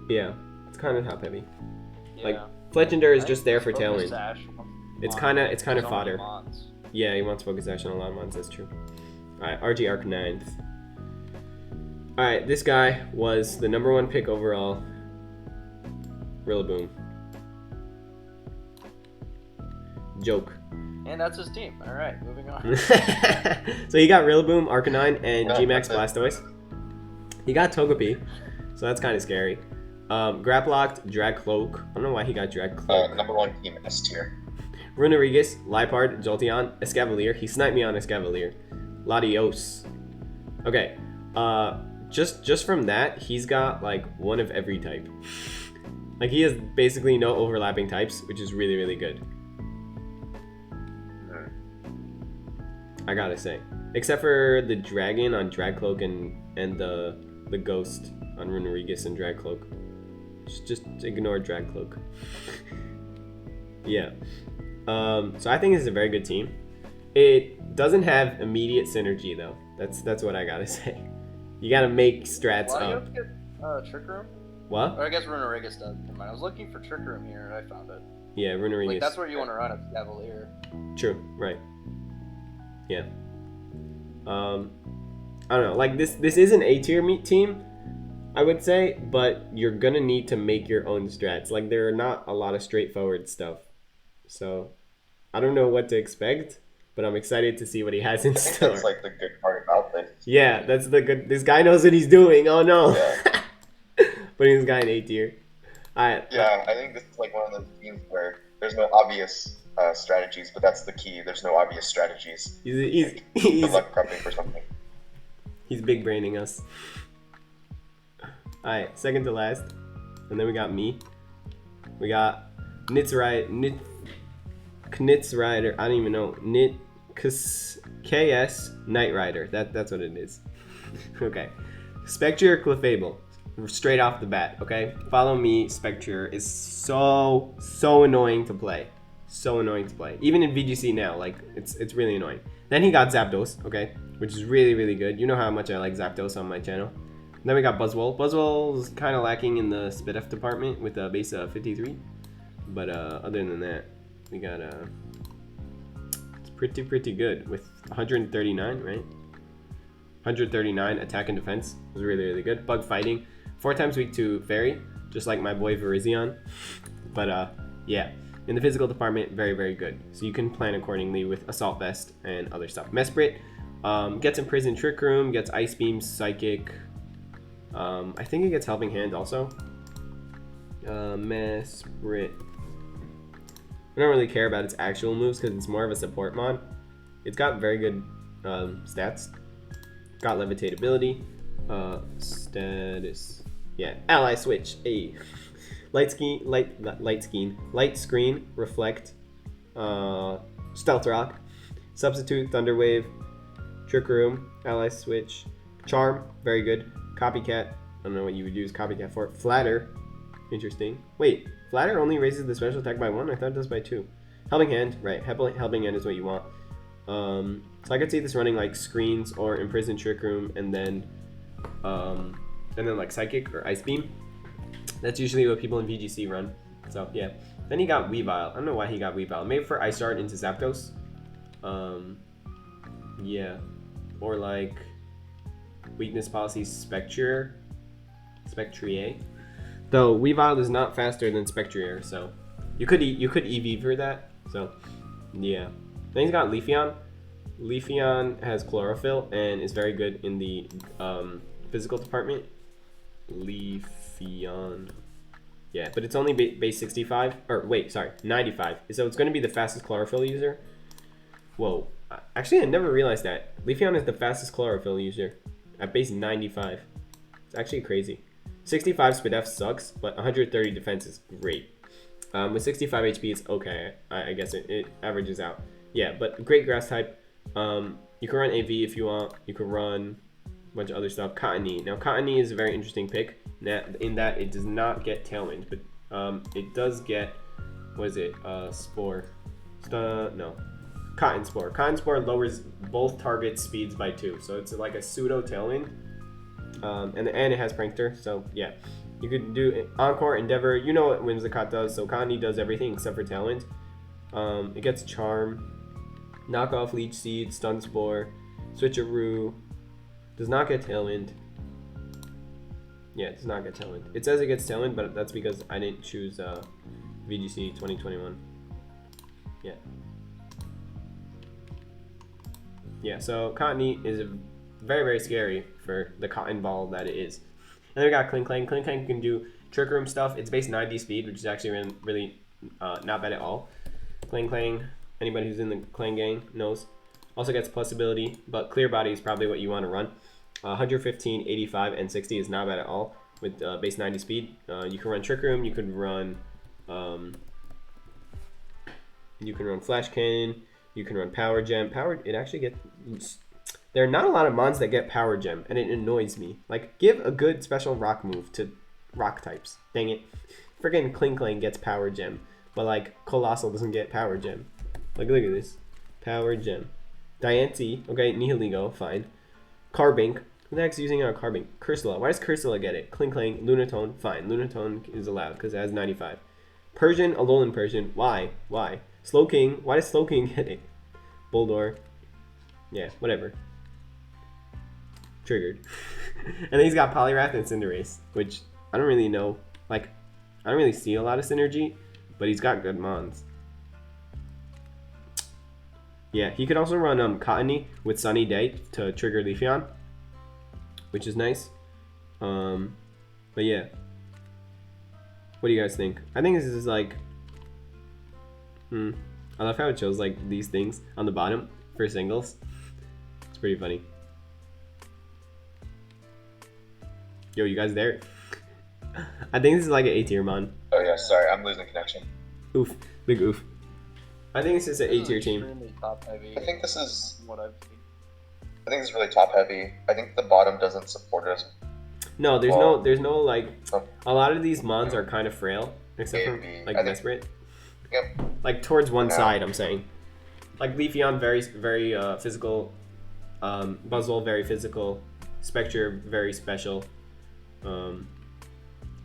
Yeah, it's kind of top heavy. Yeah. Like Fletchinder is just there for Tailwind. It's kind of There's fodder. Mons. Yeah, he wants Focus Action on a lot of mons, that's true. Alright, Argie Arcanines. Alright, this guy was the #1 pick overall. Rillaboom. Joke. And that's his team. Alright, moving on. So he got Rillaboom, Arcanine, and G-Max Blastoise. He got Togepi, so that's kind of scary. Graplocked, Dracloak. I don't know why he got Dracloak. #1 team S tier. Runerigus, Liepard, Jolteon, Escavalier. He sniped me on Escavalier. Latios. Okay. Just from that, he's got like one of every type. Like he has basically no overlapping types, which is really, really good. I gotta say. Except for the dragon on Dracloak and the ghost on Runerigus and Dracloak. Just ignore Dracloak. Yeah. So I think this is a very good team. It doesn't have immediate synergy though. That's what I gotta say. You gotta make strats Why do you up. have to get Trick Room? What? Or I guess Runerigus does. Never mind. I was looking for Trick Room here and I found it. Yeah, Runerigus. Like that's where you want to run a Cavalier. True. Right. Yeah. I don't know. Like this is an A tier team. I would say, but you're gonna need to make your own strats. Like, there are not a lot of straightforward stuff. So, I don't know what to expect, but I'm excited to see what he has in I think store. that's like the good part about this. Yeah, that's the good. This guy knows what he's doing. Oh no. Yeah. Putting this guy in A tier. Alright. Yeah, I think this is like one of those teams where there's no obvious strategies, but that's the key. There's no obvious strategies. Good He's luck prepping for something. big braining us. Alright, second to last. And then we got me. We got Knitzrider. I don't even know. KS Knight Rider. That's what it is. Okay. Spectre Clefable. Straight off the bat, okay? Follow me. Spectre is so annoying to play. So annoying to play. Even in VGC now, like, it's really annoying. Then he got Zapdos, okay? Which is really good. You know how much I like Zapdos on my channel. Then we got Buzzwole. Buzzwole is kind of lacking in the Spit F department with a base of 53. But other than that, we got it's pretty good with 139, right? 139 attack and defense was really good. Bug fighting, 4 times weak to fairy, just like my boy Virizion. But yeah, in the physical department, very good. So you can plan accordingly with assault vest and other stuff. Mesprit gets imprisoned trick room, gets ice beam, psychic. I think it gets helping hand also. Mesprit. I don't really care about its actual moves because it's more of a support mod. It's got very good stats. Got levitate ability. Status. Yeah, ally switch. A light screen, light screen, reflect, stealth rock, substitute, thunder wave, trick room, ally switch, charm, very good. Copycat. I don't know what you would use copycat for. Flatter. Interesting. Wait, flatter only raises the special attack by 1? I thought it does by 2. Helping hand, right. Helping hand is what you want. So I could see this running like screens or imprison trick room and then like psychic or ice beam. That's usually what people in VGC run. So yeah. Then he got Weavile. I don't know why he got Weavile. Maybe for Ice Shard into Zapdos. Yeah. Or like weakness policy Spectrier. Though Weavile is not faster than Spectrier, so you could EV for that. So yeah. Then he's got Leafeon. Leafeon has Chlorophyll and is very good in the physical department. Leafeon. Yeah, but it's only base 65. Or wait, sorry, 95. So it's going to be the fastest Chlorophyll user. Whoa. Actually, I never realized that. Leafeon is the fastest Chlorophyll user at base 95. It's actually crazy. 65 Spit F sucks, but 130 defense is great. With 65 HP, it's okay. I guess it averages out. Yeah, but great grass type. You can run AV if you want. You can run a bunch of other stuff. Cottonee. Now, Cottonee is a very interesting pick in that it does not get Tailwind, but it does get, what is it? Spore. No. Cotton Spore. Cotton Spore lowers both target speeds by 2, so it's like a pseudo Tailwind. And it has Prankster, so yeah. You could do Encore, Endeavor. You know what Whimsicott does, so Cottonee does everything except for Tailwind. It gets Charm, Knockoff, Leech Seed, Stun Spore, Switcheroo. Does not get Tailwind. Yeah, it does not get Tailwind. It says it gets Tailwind, but that's because I didn't choose VGC 2021. Yeah. Yeah, so Cottonee is very scary for the cotton ball that it is. And then we got Kling Clang. Kling Clang can do Trick Room stuff. It's base 90 speed, which is actually really not bad at all. Kling Clang, anybody who's in the Clang gang knows. Also gets plus ability, but Clear Body is probably what you want to run. 115, 85, and 60 is not bad at all with base 90 speed. You can run Trick Room, you can run Flash Cannon, you can run Power Gem. It actually gets... There are not a lot of mons that get Power Gem, and it annoys me. Like, give a good special rock move to rock types. Dang it. Friggin' Kling Clang gets Power Gem, but like, Colossal doesn't get Power Gem. Like, look at this. Power Gem. Diancie, okay, Nihiligo, fine. Carbink. Who the heck's using a Carbink? Cursula. Why does Cursula get it? Kling Clang, Lunatone, fine. Lunatone is allowed because it has 95. Persian, Alolan Persian. Why? Slowking. Why does Slowking get it? Bulldor. Yeah, whatever. triggered. And then he's got Poliwrath and Cinderace, which I don't really know. Like, I don't really see a lot of synergy, but he's got good mons. Yeah, he could also run Cottonee with Sunny Day to trigger Leafeon, which is nice. But yeah. What do you guys think? I think this is like... I love how it shows like these things on the bottom for singles. It's pretty funny. Yo, you guys there? I think this is like an A tier mon. Oh yeah, sorry, I'm losing connection. Oof, big oof. I think this is an A tier team. Extremely top heavy. I think this is. What I've seen. I think it's really top heavy. I think the bottom doesn't support us. No, there's no like. A lot of these mons are kind of frail, except for like Desperate. Yep. Like towards one side, I'm saying. Like Leafeon, very physical. Buzzwole, very physical. Spectre, very special.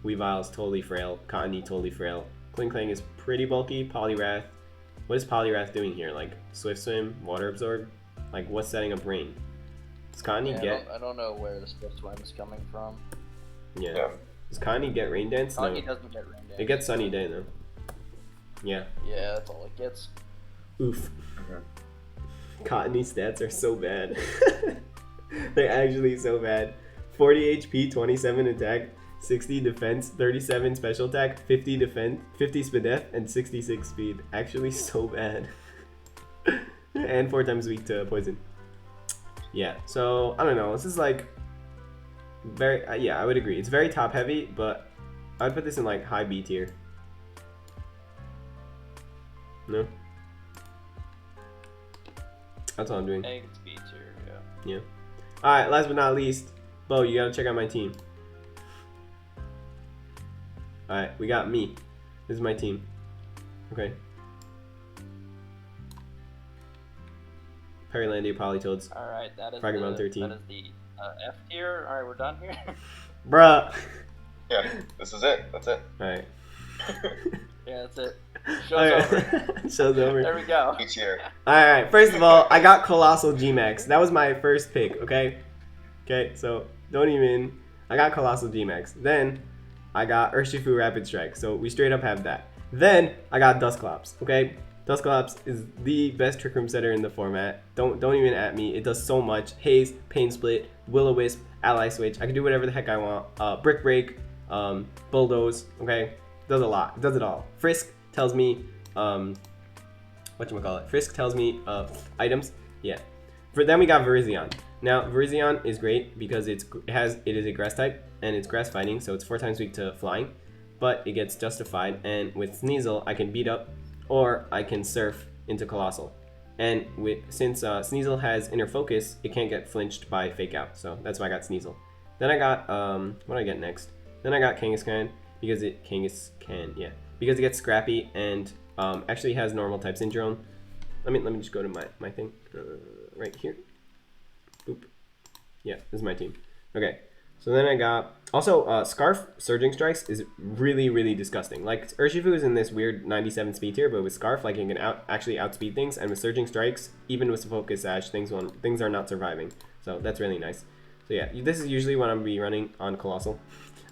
Weavile's totally frail. Cottonee, totally frail. Klinklang is pretty bulky. Poliwrath. What is Poliwrath doing here? Like Swift Swim, Water Absorb? Like what's setting up Rain? Does Cottonee get? I don't know where the Swift Swim is coming from. Yeah. Does Cottonee get Rain Dance? Cottonee No. doesn't get Rain Dance. It gets Sunny Day though. Yeah. Yeah, that's all it gets. Oof. Cottonee stats are so bad. They're actually so bad. 40 HP, 27 attack, 60 defense, 37 special attack, 50 defense, 50 speed and 66 speed. Actually so bad. And 4 times weak to poison. Yeah, so I don't know. This is like very yeah, I would agree. It's very top heavy, but I'd put this in like high B tier. No? That's all I'm doing. I think it's B tier, yeah. Yeah. Alright, last but not least, Bo, you gotta check out my team. Alright, we got me. This is my team. Okay. Perrylandia Politoeds. Alright, that is Fragment 13. That is the F tier. Alright, we're done here. Bruh! Yeah, this is it. That's it. Alright. Yeah, that's it. Show's over. Show's over. There we go. Each year. Alright, first of all, I got Colossal G-Max. That was my first pick, okay? Okay, so don't even... I got Colossal G-Max. Then, I got Urshifu Rapid Strike. So we straight up have that. Then, I got Dusclops, okay? Dusclops is the best Trick Room setter in the format. Don't even at me. It does so much. Haze, Pain Split, Will-O-Wisp, Ally Switch. I can do whatever the heck I want. Brick Break, Bulldoze, okay? Does a lot. Does it all. Frisk tells me, whatchamacallit? Frisk tells me items. Yeah. Then we got Virizion. Now, Virizion is great because it is a grass type and it's grass fighting, so it's 4 times weak to flying, but it gets justified, and with Sneasel I can beat up or I can surf into Colossal. And since Sneasel has inner focus, it can't get flinched by Fake Out, so that's why I got Sneasel. Then I got what do I get next? Then I got Kangaskhan because it gets Scrappy and actually has normal type Syndrome. Let me just go to my thing right here. Boop. Yeah, this is my team. Okay, so then I got also Scarf Surging Strikes is really disgusting. Like Urshifu is in this weird 97 speed tier, but with Scarf, like you can actually outspeed things, and with Surging Strikes, even with Focus Sash, things are not surviving. So that's really nice. So yeah, this is usually what I'm gonna be running on Colossal.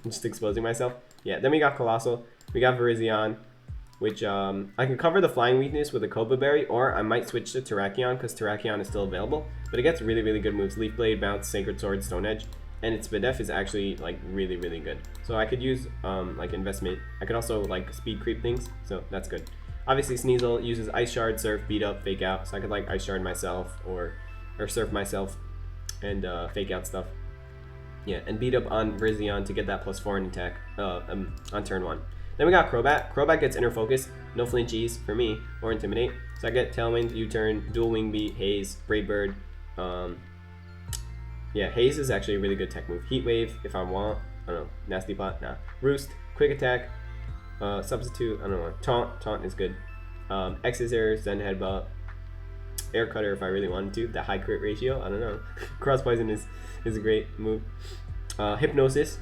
I'm just exposing myself. Yeah, then we got Colossal. We got Virizion, which I can cover the flying weakness with a Koba Berry, or I might switch to Terrakion because Terrakion is still available. But it gets really good moves: Leaf Blade, Bounce, Sacred Sword, Stone Edge, and its Spidef is actually like really good. So I could use like investment. I could also like speed creep things, so that's good. Obviously Sneasel uses Ice Shard, Surf, Beat Up, Fake Out, so I could like Ice Shard myself or Surf myself and Fake Out stuff. Yeah, and beat up on Virizion to get that +4 in attack on turn 1. Then we got Crobat. Crobat gets Inner Focus, no flinchies for me, or Intimidate. So I get Tailwind, U-Turn, Dual Wing Beat, Haze, Brave Bird. Yeah, Haze is actually a really good tech move. Heat Wave if I want. I don't know. Nasty Plot, nah. Roost, Quick Attack, Substitute, I don't know. Taunt is good. X-Scissor, Zen Headbutt, Air Cutter if I really wanted to. The high crit ratio, I don't know. Cross Poison is a great move. Hypnosis.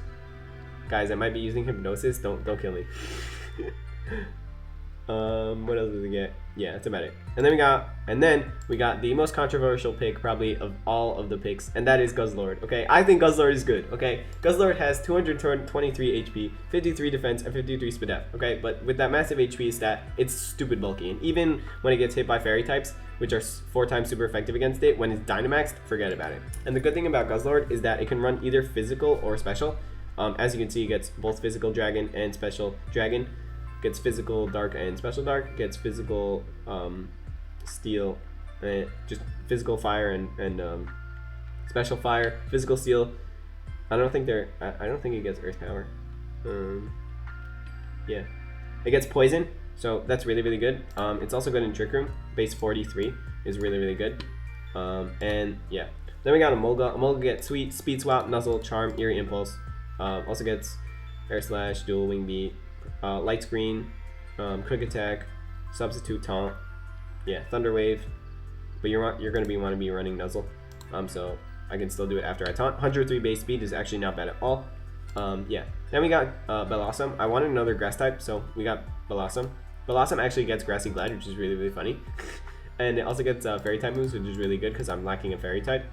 Guys, I might be using Hypnosis. Don't kill me. What else did we get? Yeah, that's about it. And then we got the most controversial pick probably of all of the picks, and that is Guzzlord. Okay, I think Guzzlord is good. Okay, Guzzlord has 223 HP, 53 defense, and 53 speed def. Okay, but with that massive HP stat, it's stupid bulky, and even when it gets hit by fairy types, which are 4 times super effective against it, when it's Dynamaxed, forget about it. And the good thing about Guzzlord is that it can run either physical or special. As you can see, it gets both physical dragon and special dragon. Gets physical dark and special dark. Gets physical steel, just physical fire and special fire. Physical steel. I don't think it gets earth power. Yeah, it gets poison, so that's really good. It's also good in Trick Room. Base 43 is really good. And yeah, then we got Emolga. Emolga gets Sweet, Speed Swap, Nuzzle, Charm, Eerie Impulse. Also gets Air Slash, Dual Wing Beat, Light Screen, Quick Attack, Substitute Taunt, yeah, Thunder Wave. But you're want to be running Nuzzle, so I can still do it after I taunt. 103 base speed is actually not bad at all. Yeah. Then we got Bellossom. I wanted another grass type, so we got Bellossom. Bellossom actually gets Grassy Glide, which is really funny, and it also gets fairy type moves, which is really good because I'm lacking a fairy type.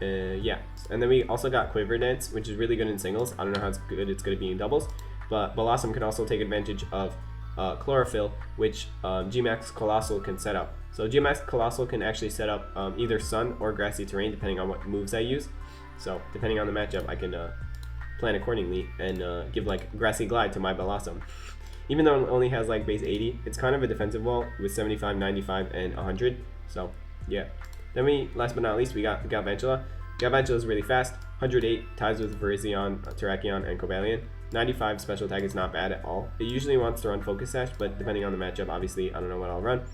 Yeah, and then we also got Quiver Dance, which is really good in singles. I don't know how good it's going to be in doubles, but Bellossom can also take advantage of Chlorophyll, which Gmax Colossal can set up. So Gmax Colossal can actually set up either Sun or Grassy Terrain depending on what moves I use. So depending on the matchup, I can plan accordingly and give like Grassy Glide to my Bellossom. Even though it only has like base 80, it's kind of a defensive wall with 75, 95, and 100. So yeah. Then we, last but not least, we got Galvantula. Galvantula is really fast. 108 ties with Virizion, Terrakion, and Cobalion. 95 special attack is not bad at all. It usually wants to run Focus Sash, but depending on the matchup, obviously, I don't know what I'll run.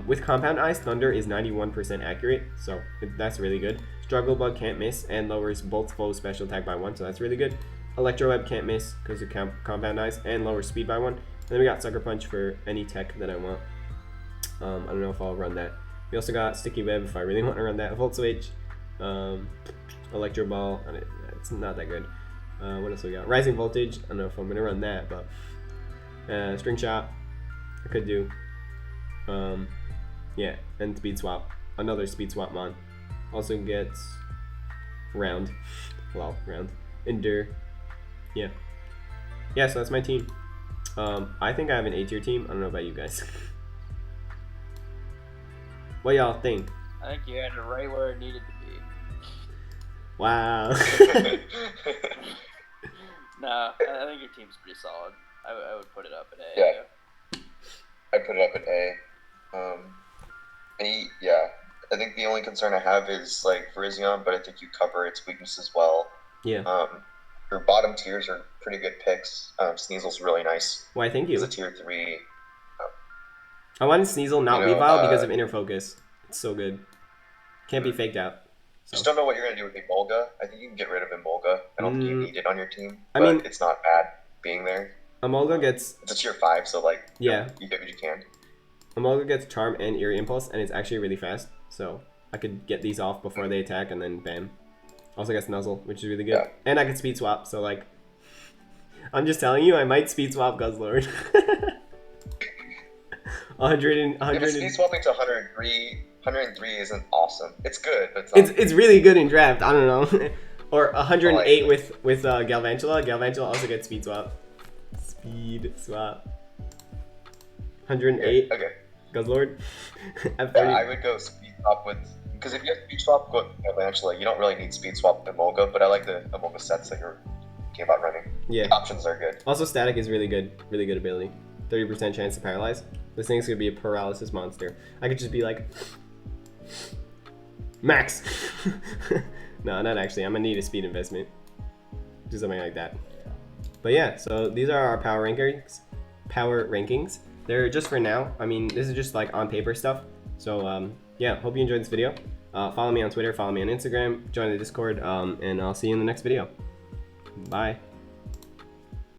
With Compound Eyes, Thunder is 91% accurate, so that's really good. Struggle Bug can't miss and lowers both foes' special attack by 1, so that's really good. Electro Web can't miss because of Compound Eyes and lowers speed by 1. And then we got Sucker Punch for any tech that I want. I don't know if I'll run that. We also got Sticky Web if I really want to run that. Volt Switch, Electro Ball, it's not that good. What else we got? Rising Voltage, I don't know if I'm going to run that, but String Shot, I could do. Yeah, and Speed Swap, another Speed Swap mon. Also gets Round, well, Round, Endure, yeah. Yeah, so that's my team. I think I have an A-tier team, I don't know about you guys. What y'all think? I think you had it right where it needed to be. Wow. No, I think your team's pretty solid. I would put it up at A. Yeah. I'd put it up at A. Yeah, I think the only concern I have is like Virizion, but I think you cover its weaknesses well. Yeah. Your bottom tiers are pretty good picks. Sneasel's really nice. Why, thank you. He's a tier 3. I wanted Sneasel, not Weavile, because of Inner Focus. It's so good. Can't be faked out. So. Just don't know what you're going to do with Emolga. I think you can get rid of Emolga. I don't think you need it on your team. But I mean, it's not bad being there. Emolga gets... It's a tier 5, so like, yeah, you get what you can. Emolga gets Charm and Eerie Impulse, and it's actually really fast. So I could get these off before they attack, and then bam. Also gets Nuzzle, which is really good. Yeah. And I can Speed Swap, so like... I'm just telling you, I might Speed Swap Guzzlord. 100 If Speed Swapping to 103 isn't awesome. It's good, but it's really good in draft. I don't know. Or 108 with Galvantula. Galvantula also gets Speed Swap. Speed Swap. 108. Okay. Guzzlord. Yeah, I would go Speed Swap with, because if you have Speed Swap with Galvantula, you don't really need Speed Swap with Emolga, but I like the Emolga sets that you're thinking about running. Yeah. The options are good. Also, Static is really good ability. 30% chance to paralyze. This thing's gonna be a paralysis monster. I could just be like, Max. No, not actually. I'm gonna need a speed investment. Do something like that. But yeah, so these are our power rankings. They're just for now. I mean, this is just like on paper stuff. So yeah, hope you enjoyed this video. Follow me on Twitter, follow me on Instagram, join the Discord, and I'll see you in the next video. Bye.